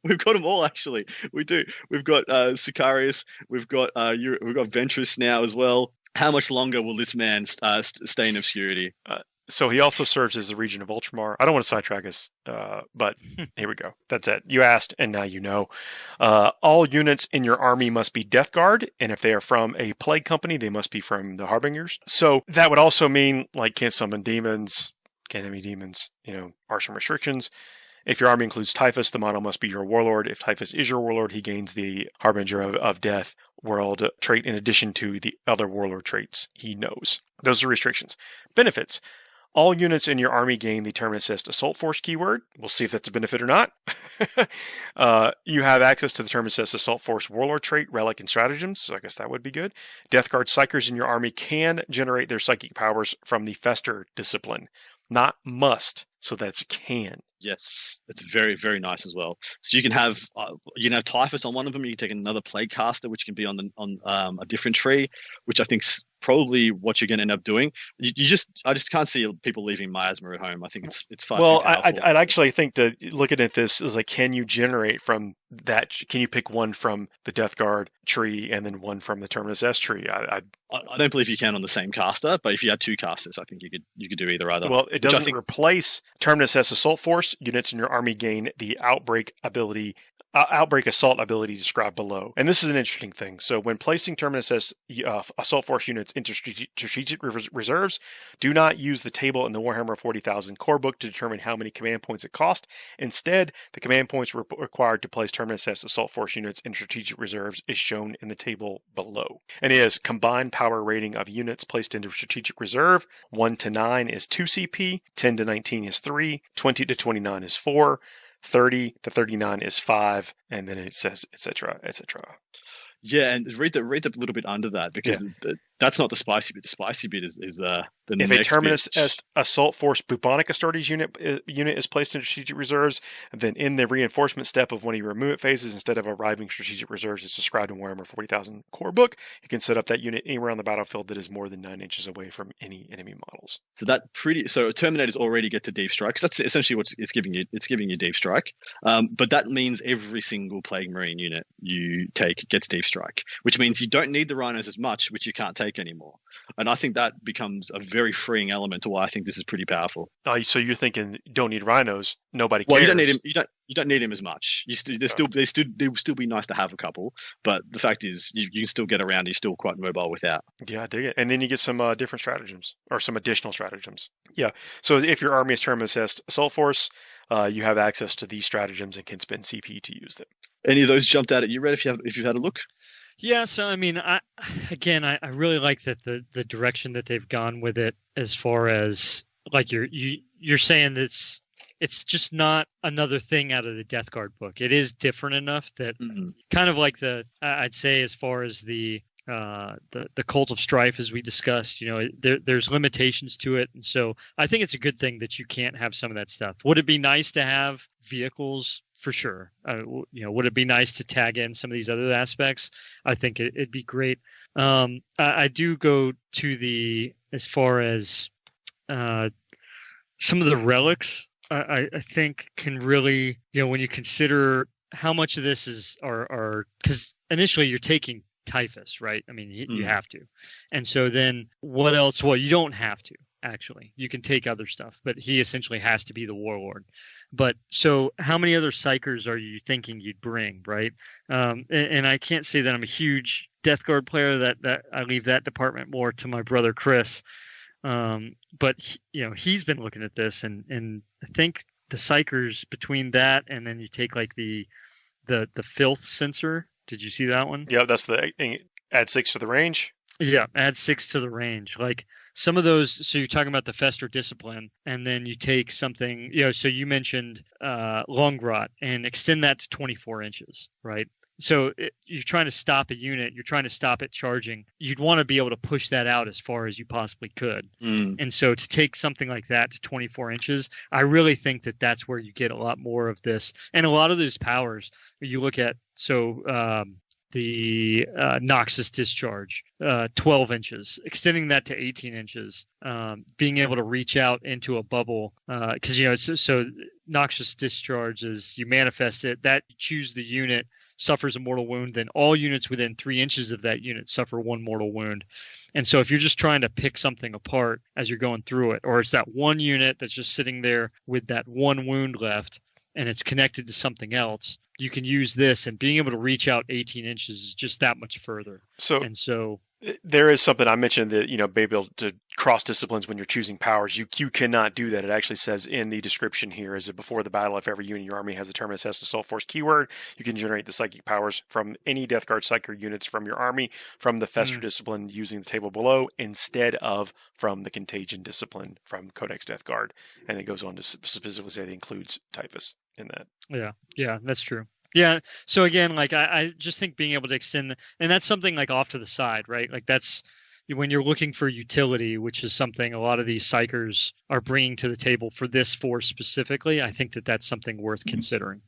them all, actually. We do. We've got Sicarius. We've got Ventress now as well. How much longer will this man stay in obscurity? So he also serves as the Regent of Ultramar. I don't want to sidetrack us, but here we go. That's it. You asked, and now you know. All units in your army must be Death Guard, and if they are from a Plague Company, they must be from the Harbingers. So that would also mean, like, can't summon demons, can't enemy demons, are some restrictions. If your army includes Typhus, the model must be your warlord. If Typhus is your warlord, he gains the Harbinger of Death world trait in addition to the other warlord traits he knows. Those are restrictions. Benefits. All units in your army gain the Terminus S Assault Force keyword. We'll see if that's a benefit or not. You have access to the Terminus S Assault Force Warlord trait, Relic, and Stratagems, so I guess that would be good. Death Guard Psychers in your army can generate their psychic powers from the Fester discipline. Not must, so that's can. Yes, it's very, very nice as well. So you can have Typhus on one of them. You can take another Plague Caster, which can be on a different tree, which I think's probably what you're going to end up doing. I just can't see people leaving Miasma at home. I think it's far too powerful. I'd actually think to looking at this is like, can you generate from that? Can you pick one from the Death Guard tree and then one from the Terminus S tree? I don't believe you can on the same caster, but if you had 2 casters, I think you could do either. Well, it doesn't replace Terminus S Assault Force. Units in your army gain the Outbreak Assault ability described below. And this is an interesting thing. So when placing Terminus S Assault Force units into strategic reserves, do not use the table in the Warhammer 40,000 core book to determine how many command points it cost. Instead, the command points required to place Terminus S Assault Force units in strategic reserves is shown in the table below. And it is combined power rating of units placed into strategic reserve. 1 to 9 is 2 CP, 10 to 19 is 3, 20 to 29 is 4, 30 to 39 is 5, and then it says, etc., etc. Yeah, and read the little bit under that, because that's not the spicy bit. The spicy bit is the if next a Terminus bit. S Assault Force Bubonic Astartes unit is placed in strategic reserves, then in the reinforcement step of one of your movement phases, instead of arriving strategic reserves as described in Warhammer 40,000 core book, you can set up that unit anywhere on the battlefield that is more than 9 inches away from any enemy models. So Terminators already get to deep strike, because that's essentially what it's giving you. It's giving you deep strike, but that means every single Plague Marine unit you take gets deep strike, which means you don't need the Rhinos as much, which you can't take take anymore. And I think that becomes a very freeing element to why I think this is pretty powerful. So you're thinking don't need rhinos, nobody cares. Well, you don't need him. You don't need him as much. They will still be nice to have a couple, but the fact is you can still get around. You're still quite mobile without. Yeah, I dig it. And then you get some different stratagems or some additional stratagems. Yeah. So if your army is tournament-assessed assault force, you have access to these stratagems and can spend CP to use them. Any of those jumped out at you, Red? If you've had a look. Yeah, so I mean, I really like that the direction that they've gone with it, as far as like you're saying that it's just not another thing out of the Death Guard book. It is different enough that kind of like I'd say as far as the Cult of Strife, as we discussed, there's limitations to it, and so I think it's a good thing that you can't have some of that stuff. Would it be nice to have vehicles? For sure. Would it be nice to tag in some of these other aspects? I think it'd be great. I do go to as far as some of the relics. I think can really, when you consider how much of this are because initially you're taking typhus, right? I mean, you have to. And so then what else? Well, you don't have to, actually. You can take other stuff, but he essentially has to be the warlord. But so how many other psychers are you thinking you'd bring, right? And I can't say that I'm a huge Death Guard player, that I leave that department more to my brother Chris. But he's been looking at this, and I think the psychers between that and then you take like the filth sensor. Did you see that one? Yeah, that's the add 6 to the range. Yeah, add 6 to the range. Like some of those, so you're talking about the Fester Discipline, and then you take something, so you mentioned Longrot and extend that to 24 inches, right? So you're trying to stop a unit, you're trying to stop it charging. You'd want to be able to push that out as far as you possibly could. And so to take something like that to 24 inches, I really think that that's where you get a lot more of this. And a lot of those powers, you look at, the Noxus Discharge, 12 inches, extending that to 18 inches, being able to reach out into a bubble, because, so Noxus Discharge is you manifest it, that you choose the unit, suffers a mortal wound, then all units within 3 inches of that unit suffer 1 mortal wound. And so if you're just trying to pick something apart as you're going through it, or it's that one unit that's just sitting there with that 1 wound left, and it's connected to something else, you can use this, and being able to reach out 18 inches is just that much further. So there is something I mentioned that, be able to cross disciplines when you're choosing powers. You cannot do that. It actually says in the description here is that before the battle, if every unit in your army has a tournament-assessed assault force keyword, you can generate the psychic powers from any Death Guard psyker units from your army from the Fester discipline using the table below instead of from the Contagion discipline from Codex Death Guard. And it goes on to specifically say it includes typhus in that. Yeah, that's true. Yeah. So again, like I just think being able to extend, and that's something like off to the side, right? Like that's when you're looking for utility, which is something a lot of these psychers are bringing to the table for this force specifically. I think that that's something worth considering.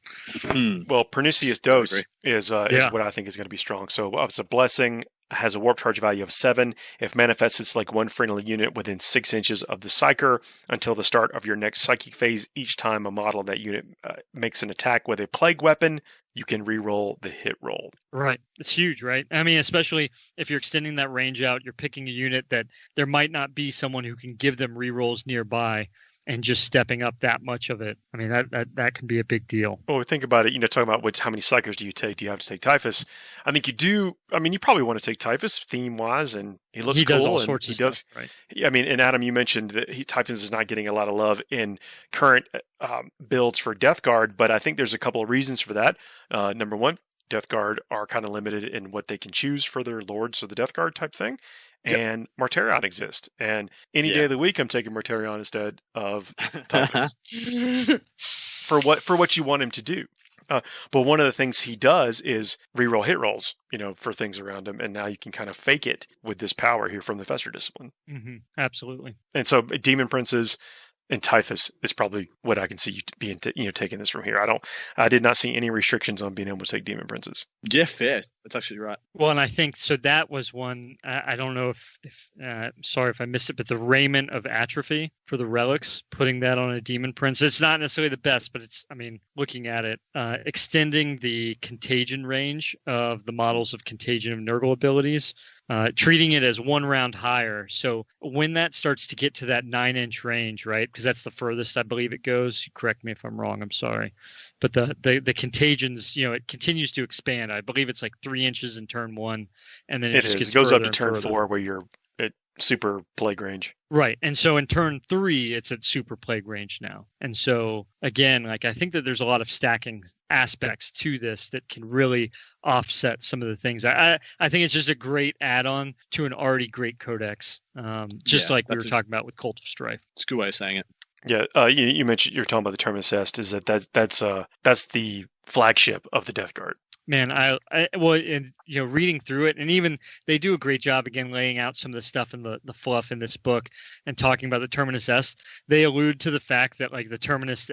Well, Pernicious Dose is what I think is going to be strong. So it's a blessing, has a warp charge value of 7. If manifests, it's like one friendly unit within 6 inches of the psyker until the start of your next psychic phase. Each time a model of that unit makes an attack with a plague weapon, you can re-roll the hit roll. Right. It's huge, right? I mean, especially if you're extending that range out, you're picking a unit that there might not be someone who can give them re-rolls nearby, and just stepping up that much of it. I mean, that can be a big deal. Well, think about it, talking about how many psychers do you take? Do you have to take typhus? I think you do. I mean, you probably want to take typhus theme-wise, and he looks cool. He does all sorts of stuff, right? I mean, and Adam, you mentioned that typhus is not getting a lot of love in current builds for Death Guard, but I think there's a couple of reasons for that. Number one, Death Guard are kind of limited in what they can choose for their lords of the Death Guard type thing. And Martarion exists. And any day of the week, I'm taking Martarion instead of Typhus for what you want him to do. But one of the things he does is reroll hit rolls, for things around him. And now you can kind of fake it with this power here from the Fester Discipline. Mm-hmm. Absolutely. And so Demon Princes and Typhus is probably what I can see you being, taking this from here. I did not see any restrictions on being able to take Demon Princes. Yeah, fair. That's actually right. Well, and I think so. That was one. I don't know if sorry if I missed it, but the Raiment of Atrophy for the relics, putting that on a Demon Prince. It's not necessarily the best, but it's. I mean, looking at it, extending the contagion range of the models of Contagion of Nurgle abilities treating it as 1 round higher. So when that starts to get to that 9-inch range, right? Because that's the furthest I believe it goes. Correct me if I'm wrong. I'm sorry, but the contagions, it continues to expand. I believe it's like 3 inches in turn 1, and then it just gets it goes up to and turn further. 4 where you're at super plague range. Right. And so in turn 3, it's at super plague range now. And so again, like I think that there's a lot of stacking aspects to this that can really offset some of the things. I think it's just a great add-on to an already great codex. Like we were talking about with Cult of Strife. It's a good way of saying it. Yeah, you mentioned you're talking about the Terminus Est. Is that's the flagship of the Death Guard. Man, reading through it, and even they do a great job again laying out some of the stuff in the fluff in this book and talking about the Terminus Est. They allude to the fact that like the Terminus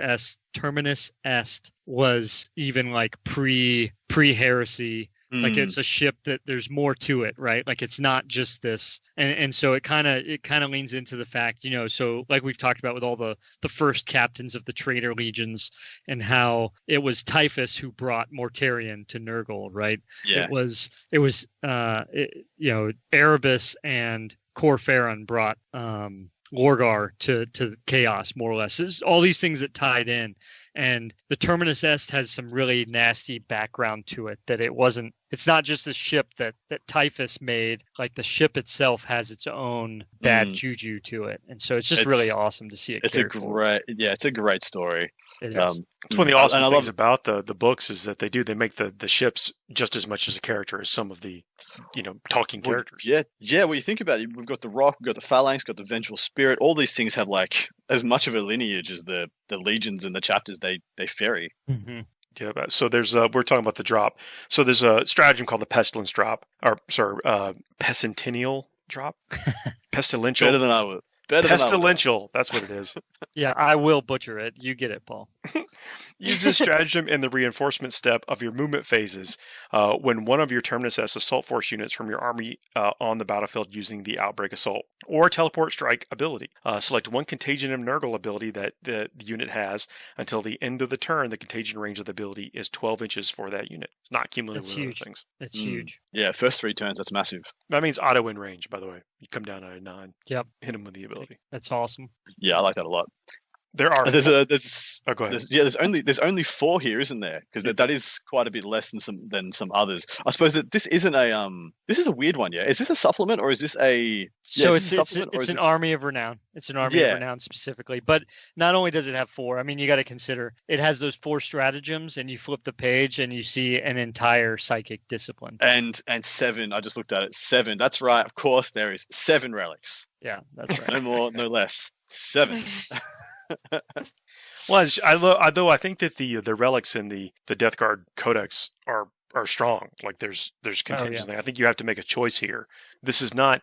Est was even like pre-heresy. Like it's a ship that there's more to it, right? Like it's not just this, and so it kind of leans into the fact, so like we've talked about with all the first captains of the traitor legions and how it was Typhus who brought Mortarion to Nurgle, right? Yeah. It was Erebus and Corferon brought Lorgar to Chaos, more or less. It's all these things that tied in. And the Terminus Est has some really nasty background to it, that it's not just a ship that Typhus made. Like the ship itself has its own bad juju to it. And so it's really awesome to see it. It's a great story. It is. It's one of the awesome things about the books is that they make the ships just as much as a character as some of the talking characters. Yeah. Well, you think about it, we've got the Rock, we've got the Phalanx, got the Vengeful Spirit. All these things have like as much of a lineage as the legions and the chapters they ferry. Mm-hmm. Yeah, so there's we're talking about the drop. So there's a stratagem called the Pestilence drop, Pescentennial drop, Pestilential. Better than I would. Pestilential, that's what it is. Yeah, I will butcher it. You get it, Paul. Use this stratagem in the reinforcement step of your movement phases when one of your Terminus Est assault force units from your army on the battlefield using the Outbreak Assault or Teleport Strike ability. Select one Contagion of Nurgle ability that the unit has. Until the end of the turn, the contagion range of the ability is 12 inches for that unit. It's not cumulative with other things. That's huge. Yeah, first 3 turns, that's massive. That means auto in range, by the way. You come down at a 9. Yep. Hit him with the ability. That's awesome. Yeah, I like that a lot. There are. Go ahead. There's only 4 here, isn't there? Because that is quite a bit less than some others. I suppose that this isn't a this is a weird one. Yeah, is this a supplement or is this a? So it's an Army of Renown. It's an Army of Renown specifically. But not only does it have 4, I mean, you got to consider it has those 4 stratagems, and you flip the page and you see an entire psychic discipline. And 7. I just looked at it. 7. That's right. Of course, there is 7 relics. Yeah, that's right. No more, no less. 7. Well, although I think that the relics in the Death Guard Codex are strong. Like there's contingents there. I think you have to make a choice here. This is not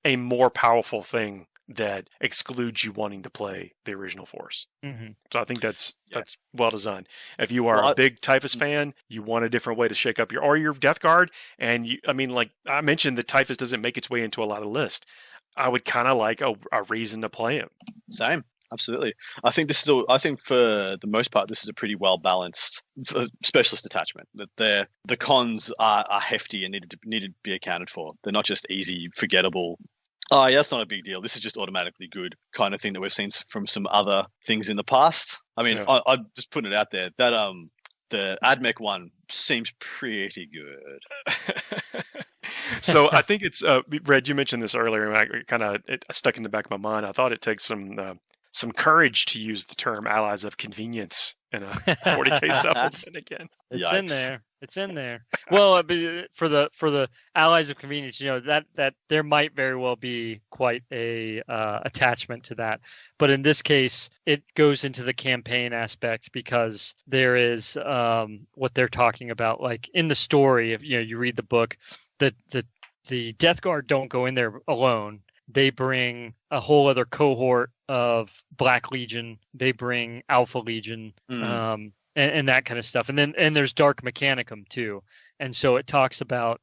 a more powerful thing that excludes you wanting to play the original force. Mm-hmm. So I think that's well designed. If you are a big Typhus fan, you want a different way to shake up your Death Guard, and like I mentioned, that Typhus doesn't make its way into a lot of lists. I would kind of like a reason to play him. Same. Absolutely. I think for the most part, this is a pretty well balanced specialist attachment. That the cons are hefty and need to be accounted for. They're not just easy, forgettable. Oh, yeah, that's not a big deal. This is just automatically good kind of thing that we've seen from some other things in the past. I mean, I'm just putting it out there that the AdMech one seems pretty good. So I think it's Red. You mentioned this earlier, and it stuck in the back of my mind. I thought it takes some courage to use the term allies of convenience in a 40k supplement again. It's in there. Well, for the allies of convenience, that there might very well be quite a attachment to that. But in this case, it goes into the campaign aspect because there is what they're talking about. Like in the story, if you read the book, the Death Guard don't go in there alone. They bring a whole other cohort of Black Legion. They bring Alpha Legion, and that kind of stuff. And then there's Dark Mechanicum too. And so it talks about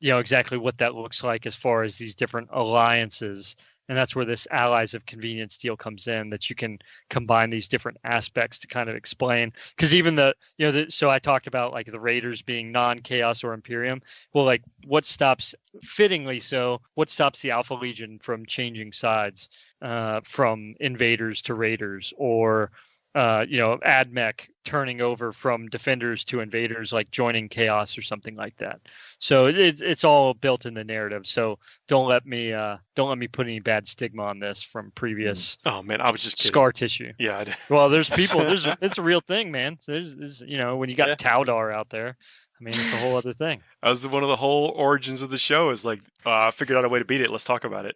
exactly what that looks like as far as these different alliances And that's where this Allies of Convenience deal comes in, that you can combine these different aspects to kind of explain. Because even so I talked about like the Raiders being non-Chaos or Imperium. Well, like what stops the Alpha Legion from changing sides from invaders to raiders, or AdMech turning over from defenders to invaders, like joining Chaos or something like that. So it's all built in the narrative. So don't let me put any bad stigma on this from previous. Oh man, I was just kidding. Scar tissue. Yeah. Well, there's people. It's a real thing, man. There's when you got Taudar out there. I mean, it's a whole other thing. That was one of the whole origins of the show. Is like, I figured out a way to beat it. Let's talk about it.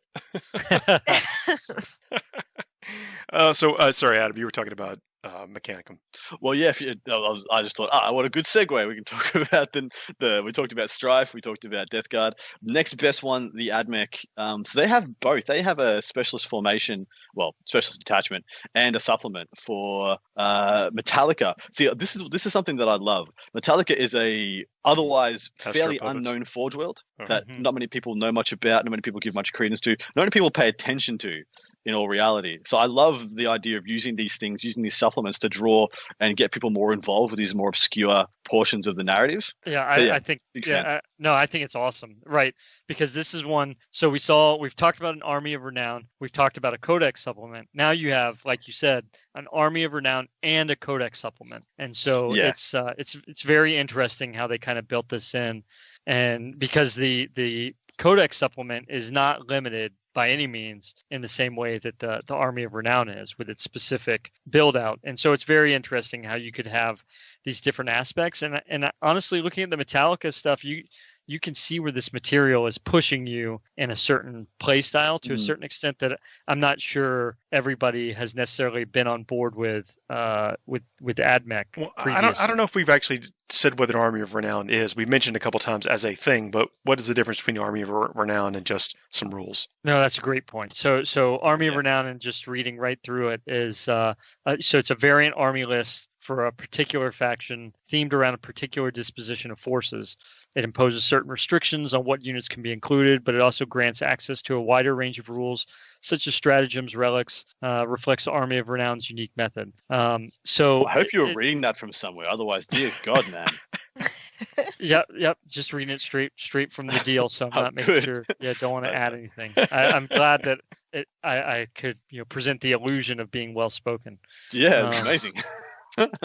Sorry, Adam, you were talking about Mechanicum. Well, yeah. I just thought, what a good segue. We can talk about we talked about Strife, we talked about Death Guard. Next best one, the AdMech. So they have both. They have a specialist formation, specialist detachment, and a supplement for Metallica. See, this is something that I love. Metallica is a otherwise fairly unknown Forge world that not many people know much about, not many people give much credence to, not many people pay attention to. In all reality. So I love the idea of using these things, using these supplements to draw and get people more involved with these more obscure portions of the narrative. I think it's awesome. Right. Because this is one. So we've talked about an Army of Renown. We've talked about a Codex supplement. Now you have, like you said, an Army of Renown and a Codex supplement. And so it's very interesting how they kind of built this in. And because the Codex supplement is not limited by any means in the same way that the Army of Renown is, with its specific build out. And so it's very interesting how you could have these different aspects. And honestly, looking at the Metallica stuff, you can see where this material is pushing you in a certain play style to a certain extent that I'm not sure everybody has necessarily been on board with AdMech. Well, I don't know if we've actually said what an Army of Renown is. We mentioned a couple times as a thing, but what is the difference between the Army of Renown and just some rules? No, that's a great point. So Army of Renown, and just reading right through it, is so it's a variant army list for a particular faction themed around a particular disposition of forces. It imposes certain restrictions on what units can be included, but it also grants access to a wider range of rules, such as stratagems, relics, reflects the Army of Renown's unique method. So I hope you were reading that from somewhere. Otherwise, dear God, man. Yep. Just reading it straight from the deal. So I'm not making sure. Yeah, don't want to add anything. I'm glad that I could present the illusion of being well spoken. Yeah, it's amazing.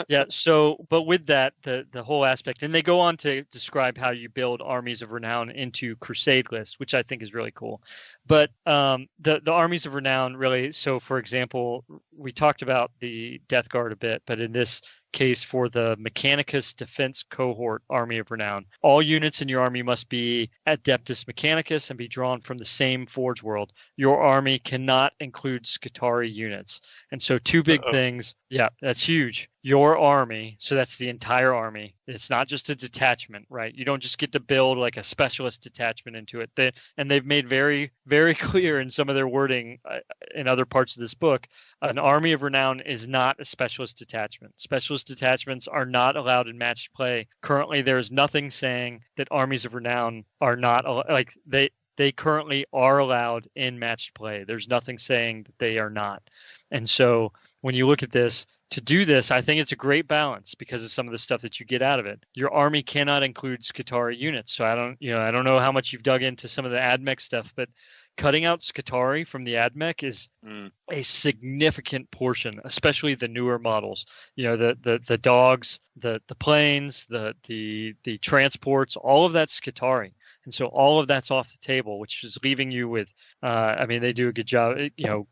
Yeah. So, but with that, the whole aspect, and they go on to describe how you build armies of renown into crusade lists, which I think is really cool. But the armies of renown really. So, for example, we talked about the Death Guard a bit, but in this case, for the Mechanicus Defense Cohort Army of Renown, all units in your army must be Adeptus Mechanicus and be drawn from the same Forge world. Your army cannot include Skitarii units. And so two big things. Yeah, that's huge. Your army, so that's the entire army. It's not just a detachment, right? You don't just get to build like a specialist detachment into it. And they've made very, very clear in some of their wording in other parts of this book, an Army of Renown is not a specialist detachment. Specialist detachments are not allowed in matched play. Currently, there is nothing saying that armies of renown are not like they currently are allowed in matched play. There's nothing saying that they are not. And so when you look at this, to do this, I think it's a great balance because of some of the stuff that you get out of it. Your army cannot include Skitarii units. So I don't know how much you've dug into some of the AdMech stuff, but cutting out Skitarii from the AdMech is a significant portion, especially the newer models. The dogs, the planes, the transports, all of that's Skitarii. And so all of that's off the table, which is leaving you with, they do a good job,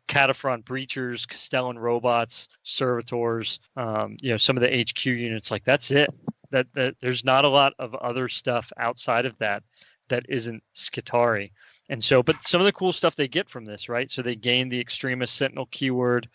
Cataphront breachers, Castellan robots, servitors, some of the HQ units, like that's it. That there's not a lot of other stuff outside of that isn't Skitarii. And so, but some of the cool stuff they get from this, right? So they gain the Extremist Sentinel keyword.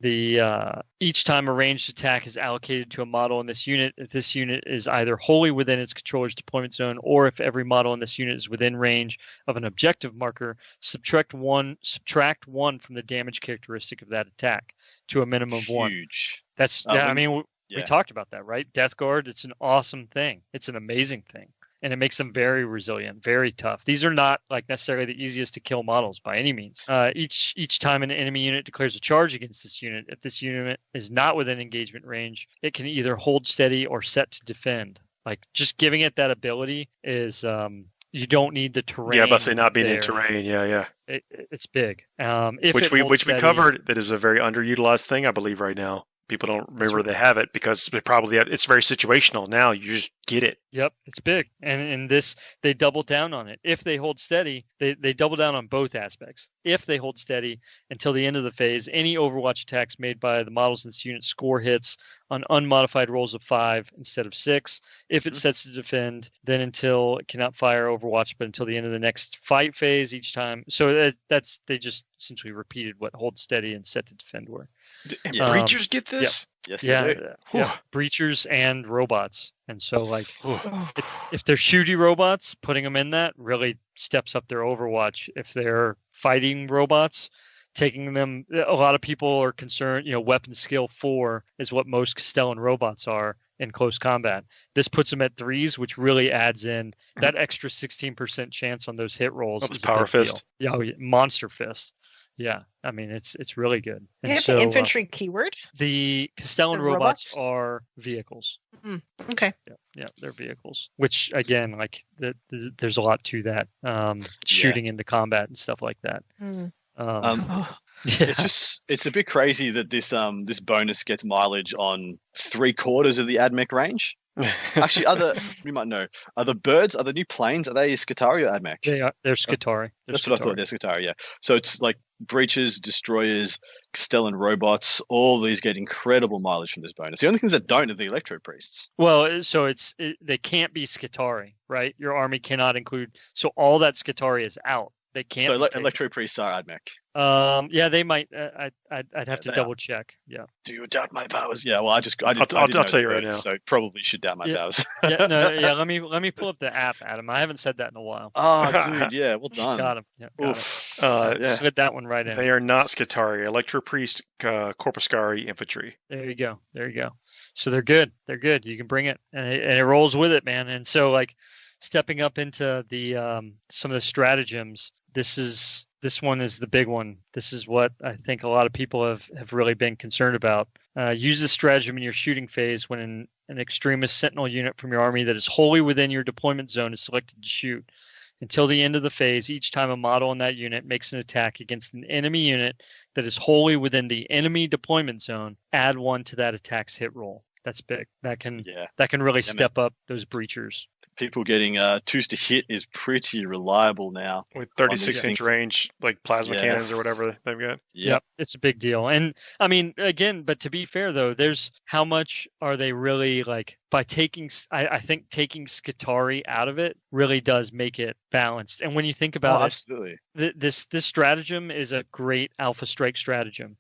Each time a ranged attack is allocated to a model in this unit, if this unit is either wholly within its controller's deployment zone, or if every model in this unit is within range of an objective marker, subtract one from the damage characteristic of that attack to a minimum of 1. Huge. That's we talked about that, right? Death Guard, it's an awesome thing. It's an amazing thing. and it makes them very resilient, very tough. These are not like necessarily the easiest to kill models by any means. Each time an enemy unit declares a charge against this unit, if this unit is not within engagement range, it can either hold steady or set to defend. Like just giving it that ability is you don't need the terrain. Yeah, but say not being in terrain. Yeah. It's big. Which we covered. That is a very underutilized thing, I believe, right now. People don't remember they have it because it's very situational now. You just get it. Yep, it's big. And in this, they double down on it. If they hold steady, they double down on both aspects. If they hold steady until the end of the phase, any Overwatch attacks made by the models in this unit score hits on unmodified rolls of 5 instead of 6. If it sets to defend, then until it cannot fire Overwatch, but until the end of the next fight phase each time. So they just essentially repeated what hold steady and set to defend were. And breachers get this? Yes, yeah. Breachers and robots. And so, like, if they're shooty robots, putting them in that really steps up their Overwatch. If they're fighting robots, taking them, a lot of people are concerned, weapon skill 4 is what most Castellan robots are in close combat. This puts them at 3s, which really adds in that extra 16% chance on those hit rolls. Is power fist. Yeah, monster fist. Yeah, I mean, it's really good. They have the infantry keyword? The Castellan robots are vehicles. Okay. Yeah, they're vehicles. Which, again, like, there's a lot to that. Shooting into combat and stuff like that. It's a bit crazy that this bonus gets mileage on 3/4 of the AdMech range. Actually, you might know, are the new planes, are they Skitarii or AdMech? They're Skitarii. That's what I thought, they're Skitarii, yeah. So it's like breaches, destroyers, Castellan robots, all these get incredible mileage from this bonus. The only things that don't are the Electro Priests. Well, so they can't be Skitarii, right? Your army cannot include, so all that Skitarii is out. They can't. So Electro Priests are AdMech. Yeah, they might. I'd have to double check. Yeah. Do you doubt my powers? Yeah. Well, I'll tell you right now. So probably should doubt my powers. Let me pull up the app, Adam. I haven't said that in a while. Oh, dude. Yeah. Well done. Got him. Yeah, got him. Slid that one right in. They are not Skitarii. Electro Priest, Corpuscari infantry. There you go. So they're good. You can bring it, and it rolls with it, man. And so, like, stepping up into the some of the stratagems. This one is the big one. This is what I think a lot of people have really been concerned about. Use this stratagem in your shooting phase when an extremist sentinel unit from your army that is wholly within your deployment zone is selected to shoot. Until the end of the phase, each time a model in that unit makes an attack against an enemy unit that is wholly within the enemy deployment zone, add 1 to that attack's hit roll. That's big. That can really step up those breachers. People getting 2s to hit is pretty reliable now. With 36-inch range, like plasma cannons or whatever they've got. Yep, it's a big deal. And, I mean, again, but to be fair, though, there's how much are they really, like, by taking, I think taking Skitarii out of it really does make it balanced. And when you think about it, absolutely. This stratagem is a great Alpha Strike stratagem.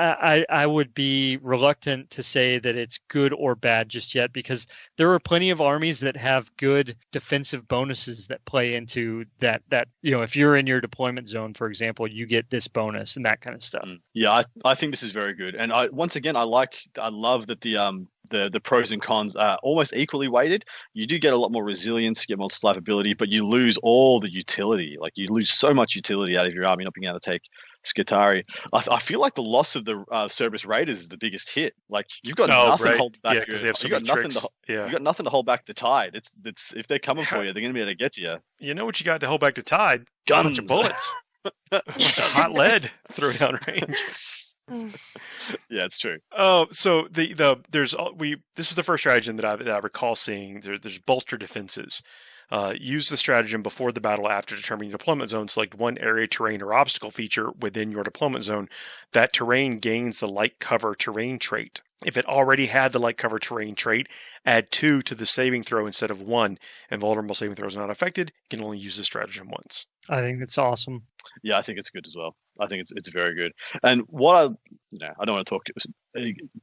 I would be reluctant to say that it's good or bad just yet, because there are plenty of armies that have good defensive bonuses that play into that if you're in your deployment zone, for example, you get this bonus and that kind of stuff. Yeah, I think this is very good. And I love that the pros and cons are almost equally weighted. You do get a lot more resilience, you get more survivability, but you lose all the utility. Like, you lose so much utility out of your army not being able to take Skitarii. I feel like the loss of the Cerberus Raiders is the biggest hit. Like, you've got nothing to hold back. Because they have so many tricks. You got nothing to hold back the tide. It's if they're coming for you, they're going to be able to get to you. You know what you got to hold back the tide? Guns. A bunch of bullets. A bunch of hot lead thrown down range. Yeah, it's true. Oh, so this is the first stratagem that I recall seeing. There's bolster defenses. Use the stratagem before the battle after determining your deployment zone. Select one area, terrain, or obstacle feature within your deployment zone. That terrain gains the light cover terrain trait. If it already had the light cover terrain trait, add 2 to the saving throw instead of 1. And vulnerable saving throws are not affected. You can only use this stratagem once. I think that's awesome. Yeah, I think it's good as well. I think it's very good. And what I don't want to talk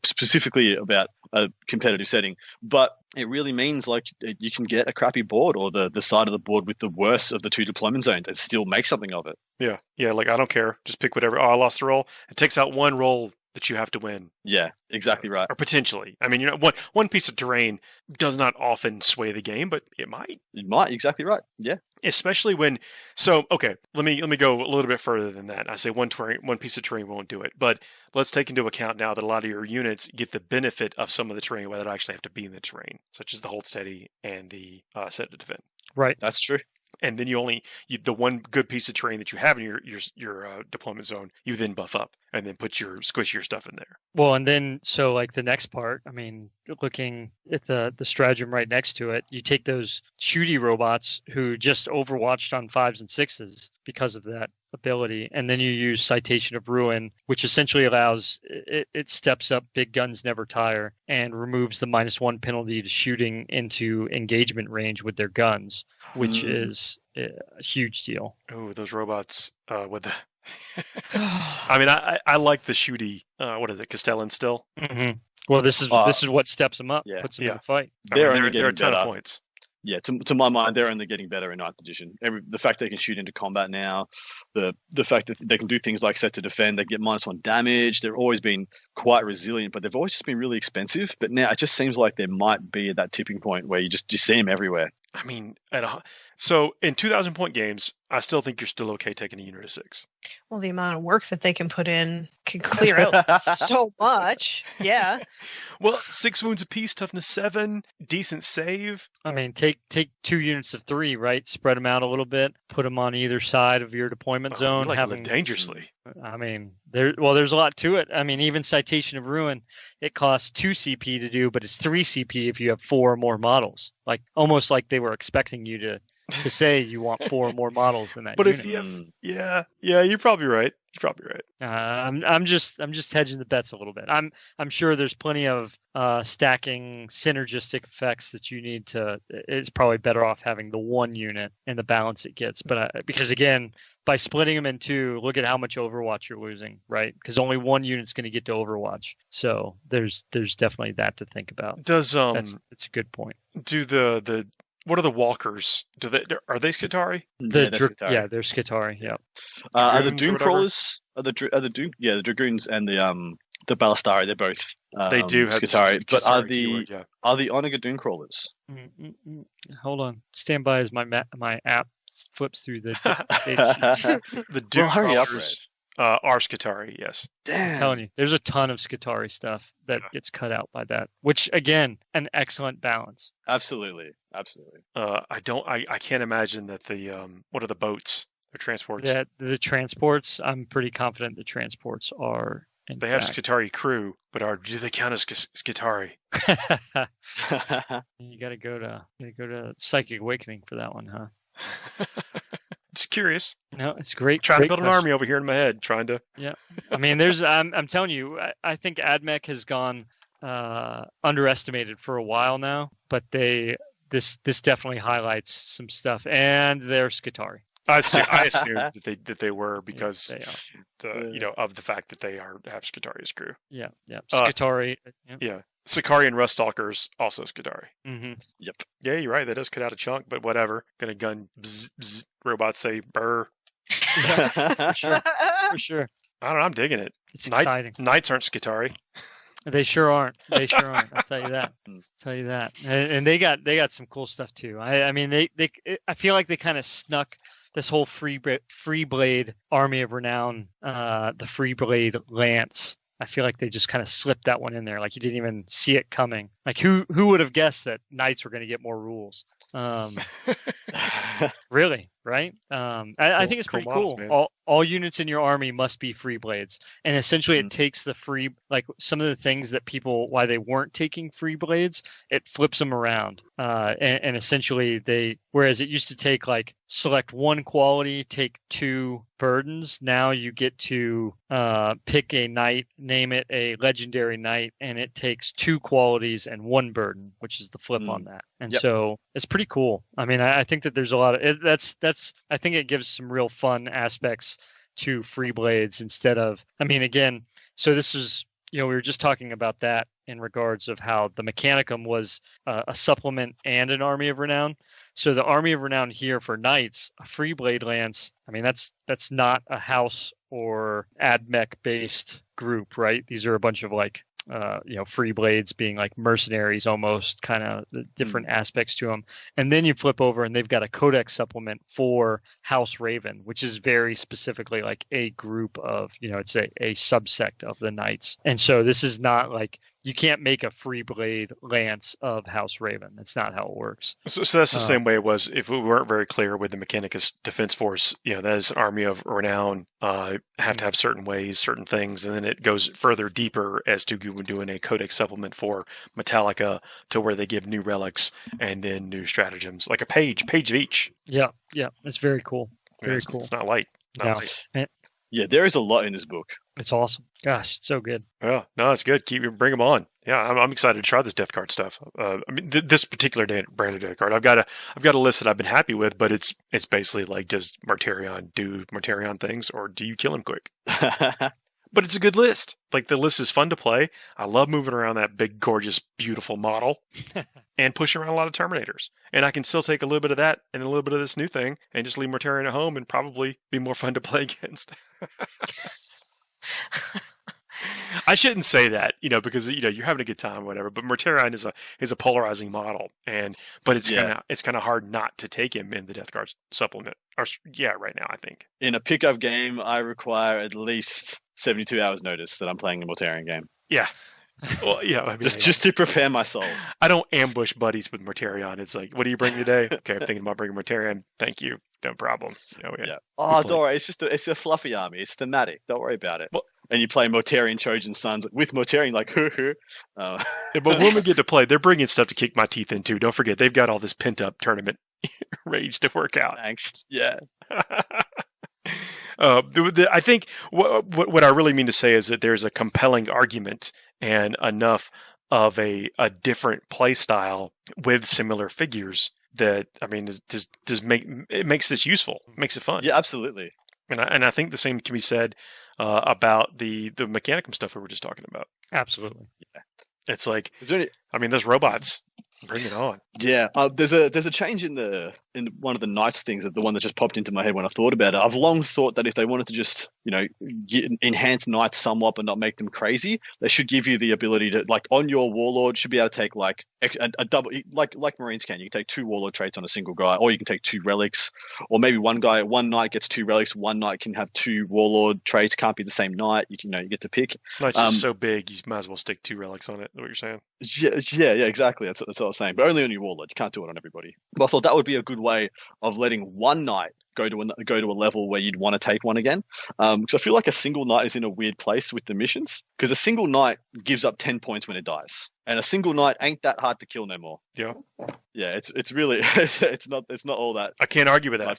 specifically about a competitive setting, but it really means, like, you can get a crappy board or the side of the board with the worst of the 2 deployment zones and still make something of it. Yeah. Like, I don't care. Just pick whatever. Oh, I lost the roll. It takes out 1 roll that you have to win. Yeah, exactly right. Or potentially. I mean, you know, one piece of terrain does not often sway the game, but it might. It might, exactly right. Yeah. Especially when, so okay, let me go a little bit further than that. I say one piece of terrain won't do it, but let's take into account now that a lot of your units get the benefit of some of the terrain where they actually have to be in the terrain, such as the hold steady and the set to defend. Right. That's true. And then the one good piece of terrain that you have in your deployment zone, you then buff up and then squish your stuff in there. Well, and then so like the next part, I mean, looking at the stratagem right next to it, you take those shooty robots who just overwatched on 5s and 6s because of that ability, and then you use Citation of Ruin, which essentially allows it steps up Big Guns Never Tire and removes the -1 penalty to shooting into engagement range with their guns, which is a huge deal. Oh, those robots with the I mean, I like the shooty. What is it, Castellan still? Mm-hmm. Well, this is what steps them up, puts them in a fight. They're a ton of points. Yeah, to my mind, they're only getting better in 9th edition. The fact they can shoot into combat now, the fact that they can do things like set to defend, they get -1 damage. They've always been quite resilient, but they've always just been really expensive. But now it just seems like there might be at that tipping point where you see them everywhere. I mean, so in 2,000-point games, I still think you're still okay taking a unit of 6. Well, the amount of work that they can put in can clear out so much. Yeah. Well, 6 wounds apiece, toughness 7, decent save. I mean, take 2 units of 3, right? Spread them out a little bit, put them on either side of your deployment zone. You like to live dangerously. I mean, there's a lot to it. I mean, even Citation of Ruin, it costs 2 CP to do, but it's 3 CP if you have 4 or more models. Like almost like they were expecting you to say you want 4 or more models in that. But unit. if you have, yeah, you're probably right. You're probably right. I'm just hedging the bets a little bit. I'm sure there's plenty of stacking synergistic effects that you need to. It's probably better off having the 1 unit and the balance it gets. But because again, by splitting them in 2, look at how much Overwatch you're losing, right? Because only 1 unit's going to get to Overwatch. So there's definitely that to think about. That's a good point. Do the what are the walkers? Are they Skitarii? They're Skitarii. Yeah. Are the Doom Crawlers? The Dragoons and the Ballistari? They're both. They do have Skitarii, but are the Onaga Doom Crawlers? Hold on. Stand by as my app flips through the the Doom Crawlers. Are Skitarii, yes. Damn. I'm telling you, there's a ton of Skitarii stuff that gets cut out by that, which again, an excellent balance. Absolutely. I can't imagine that what are the boats? They're transports. Yeah, the transports, I'm pretty confident the transports are. They have Skitarii crew, but do they count as Skitarii? You gotta go to Psychic Awakening for that one, huh? Just curious. No, it's great. Trying to build an army over here in my head, trying to. Yeah, I mean, I'm telling you, I think AdMech has gone underestimated for a while now, but this definitely highlights some stuff, and they're Skitarii. I assumed that they were because of the fact that they have Skitarii as crew. Yeah. Skitarii. Yeah. Sicarii and Ruststalkers also Skitarii. Mm-hmm. Yep. Yeah, you're right. That does cut out a chunk, but whatever. Gonna gun bzz, bzz, robots say burr. For sure. I don't know. I'm digging it. It's exciting. Knights aren't Skitarii. They sure aren't. I'll tell you that. And they got some cool stuff too. I mean, I feel like they kind of snuck this whole free blade army of renown, the free blade lance. I feel like they just kind of slipped that one in there. Like you didn't even see it coming. Like who would have guessed that knights were going to get more rules? Really, right? I think it's pretty cool. All units in your army must be free blades, and essentially it takes the free, like some of the things that why they weren't taking free blades, it flips them around, and essentially whereas it used to take like select 1 quality, take 2 burdens, now you get to pick a knight, name it a legendary knight, and it takes 2 qualities and 1 burden, which is the flip on that. And so it's pretty cool. I mean, I think that there's a lot of I think it gives some real fun aspects to free blades instead of, I mean, again, so this is, we were just talking about that in regards of how the Mechanicum was a supplement and an Army of Renown. So the Army of Renown here for Knights, a free blade lance. I mean, that's not a house or AdMech based group, right? These are a bunch of like free blades being like mercenaries, almost kind of the different aspects to them. And then you flip over and they've got a codex supplement for House Raven, which is very specifically like a group of, it's a subsect of the Knights. And so this is not like, you can't make a free blade lance of House Raven. That's not how it works. So that's the same way it was. If we weren't very clear with the Mechanicus Defense Force, that is an Army of Renown. Have to have certain ways, certain things, and then it goes further deeper as to doing a codex supplement for Metallica, to where they give new relics and then new stratagems, like a page of each. Yeah, it's very cool. Very cool. It's not light. Light. Yeah, there is a lot in this book. It's awesome. Gosh, it's so good. Yeah, no, it's good. Bring them on. Yeah, I'm excited to try this Death Card stuff. This particular brand of Death Card, I've got a list that I've been happy with, but it's basically like, does Martarion do Martarion things, or do you kill him quick? But it's a good list. Like, the list is fun to play. I love moving around that big, gorgeous, beautiful model and pushing around a lot of Terminators. And I can still take a little bit of that and a little bit of this new thing and just leave Mortarion at home and probably be more fun to play against. I shouldn't say that, because you're having a good time or whatever. But Mortarion is a polarizing model, but it's kind of hard not to take him in the Death Guard supplement. Right now, I think in a pickup game, I require at least 72 hours notice that I'm playing a Mortarion game. Yeah. Well, yeah. I mean, just to prepare my soul. I don't ambush buddies with Mortarion. It's like, what do you bring today? Okay, I'm thinking about bringing Mortarion. Thank you. No problem. Yeah. Oh, don't worry. It's a fluffy army. It's thematic. Don't worry about it. Well, and you play Mortarion Trojan Sons with Mortarion, like, yeah, but when we get to play, they're bringing stuff to kick my teeth into. Don't forget, they've got all this pent-up tournament rage to work out. Thanks. Yeah. I think what I really mean to say is that there's a compelling argument and enough of a different play style with similar figures that, I mean, it makes this useful, makes it fun. Yeah, absolutely. And I think the same can be said about the Mechanicum stuff we were just talking about. Absolutely. Yeah. It's like, those robots, bring it on. Yeah, there's a change in one of the Knights things, the one that just popped into my head when I thought about it. I've long thought that if they wanted to just enhance Knights somewhat but not make them crazy, they should give you the ability to, like, on your Warlord, should be able to take like a double, like Marines can. You can take 2 Warlord traits on a single guy, or you can take 2 relics, or maybe one Knight gets 2 relics, one Knight can have 2 Warlord traits. Can't be the same Knight. You get to pick. Knight's just so big, you might as well stick 2 relics on it. Is what you're saying? Yeah, exactly. That's what I was saying. But only on your Warlord. You can't do it on everybody. But I thought that would be a good way of letting one Knight go to a level where you'd want to take one again. Because I feel like a single Knight is in a weird place with the missions. Because a single Knight gives up 10 points when it dies, and a single Knight ain't that hard to kill no more. Yeah. Yeah, it's really it's not all that. I can't argue with that.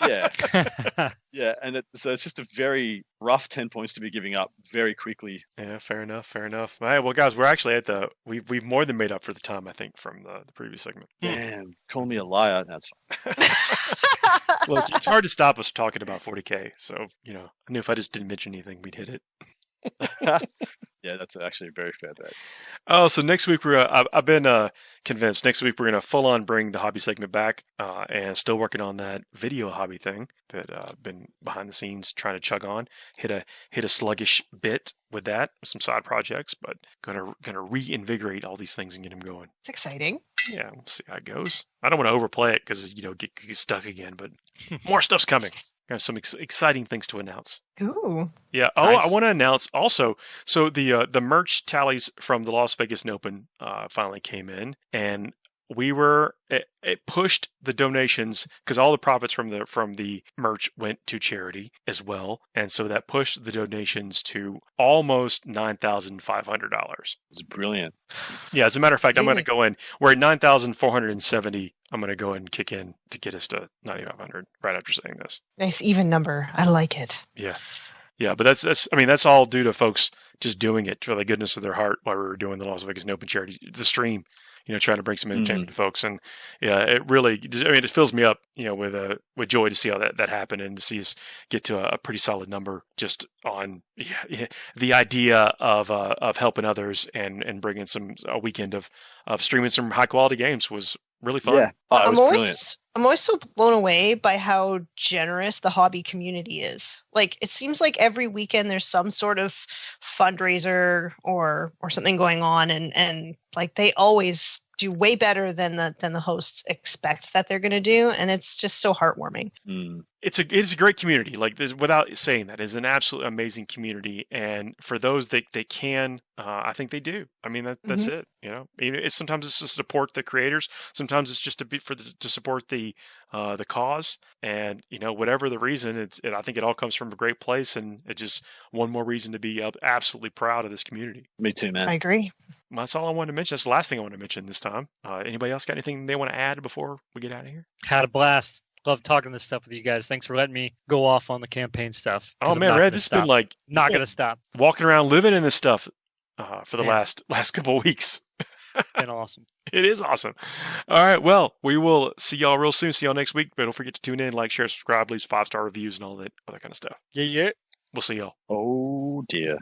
Yeah. Yeah, and so it's just a very rough 10 points to be giving up very quickly. Yeah, fair enough. All right, well, guys, we're actually at we've more than made up for the time, I think, from the previous segment. Damn, call me a liar. That's Look, it's hard to stop us talking about 40k. So I knew if I just didn't mention anything, we'd hit it. Yeah, that's actually a very fair bet. Oh, so next week I've been convinced. Next week we're gonna full on bring the hobby segment back, and still working on that video hobby thing that I've been behind the scenes trying to chug on. Hit a sluggish bit with that, some side projects, but gonna reinvigorate all these things and get them going. It's exciting. Yeah, we'll see how it goes. I don't want to overplay it because get stuck again, but more stuff's coming. Got some exciting things to announce. Ooh. Yeah. Oh, nice. I want to announce also. So the merch tallies from the Las Vegas Open finally came in, and it pushed the donations because all the profits from the merch went to charity as well, and so that pushed the donations to almost $9,500. It's brilliant. Yeah, as a matter of fact, I'm going to go in. We're at 9,470. I'm going to go and kick in to get us to 9,500 right after saying this. Nice even number. I like it. Yeah. Yeah, but that's all due to folks just doing it for the goodness of their heart while we were doing the Las Vegas Open charity. The stream. trying to bring some entertainment to folks. And yeah, it really, it fills me up, with joy to see all that happen and to see us get to a pretty solid number just on the idea of helping others and bringing a weekend of streaming some high quality games was really fun. Yeah. I'm always so blown away by how generous the hobby community is. Like, it seems like every weekend there's some sort of fundraiser or something going on, and like they always do way better than the hosts expect that they're going to do, and it's just so heartwarming. It's a great community. Like, without saying that, it's an absolutely amazing community, and for those that they can, I think they do. I mean, that's it. Sometimes it's to support the creators. Sometimes it's just to support the cause, and whatever the reason, I think it all comes from a great place, and it's just one more reason to be absolutely proud of this community. Me too, man. I agree. That's all I wanted to mention. That's the last thing I want to mention this time. Anybody else got anything they want to add before we get out of here? Had a blast. Love talking this stuff with you guys. Thanks for letting me go off on the campaign stuff. Oh man, Red, this has been like not going to stop. Walking around living in this stuff for the last couple of weeks. Been awesome. It is awesome. All right, well, we will see y'all real soon. See y'all next week. But don't forget to tune in, like, share, subscribe, leave 5-star reviews, and all that other kind of stuff. Yeah. We'll see y'all. Oh dear.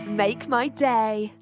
Make my day.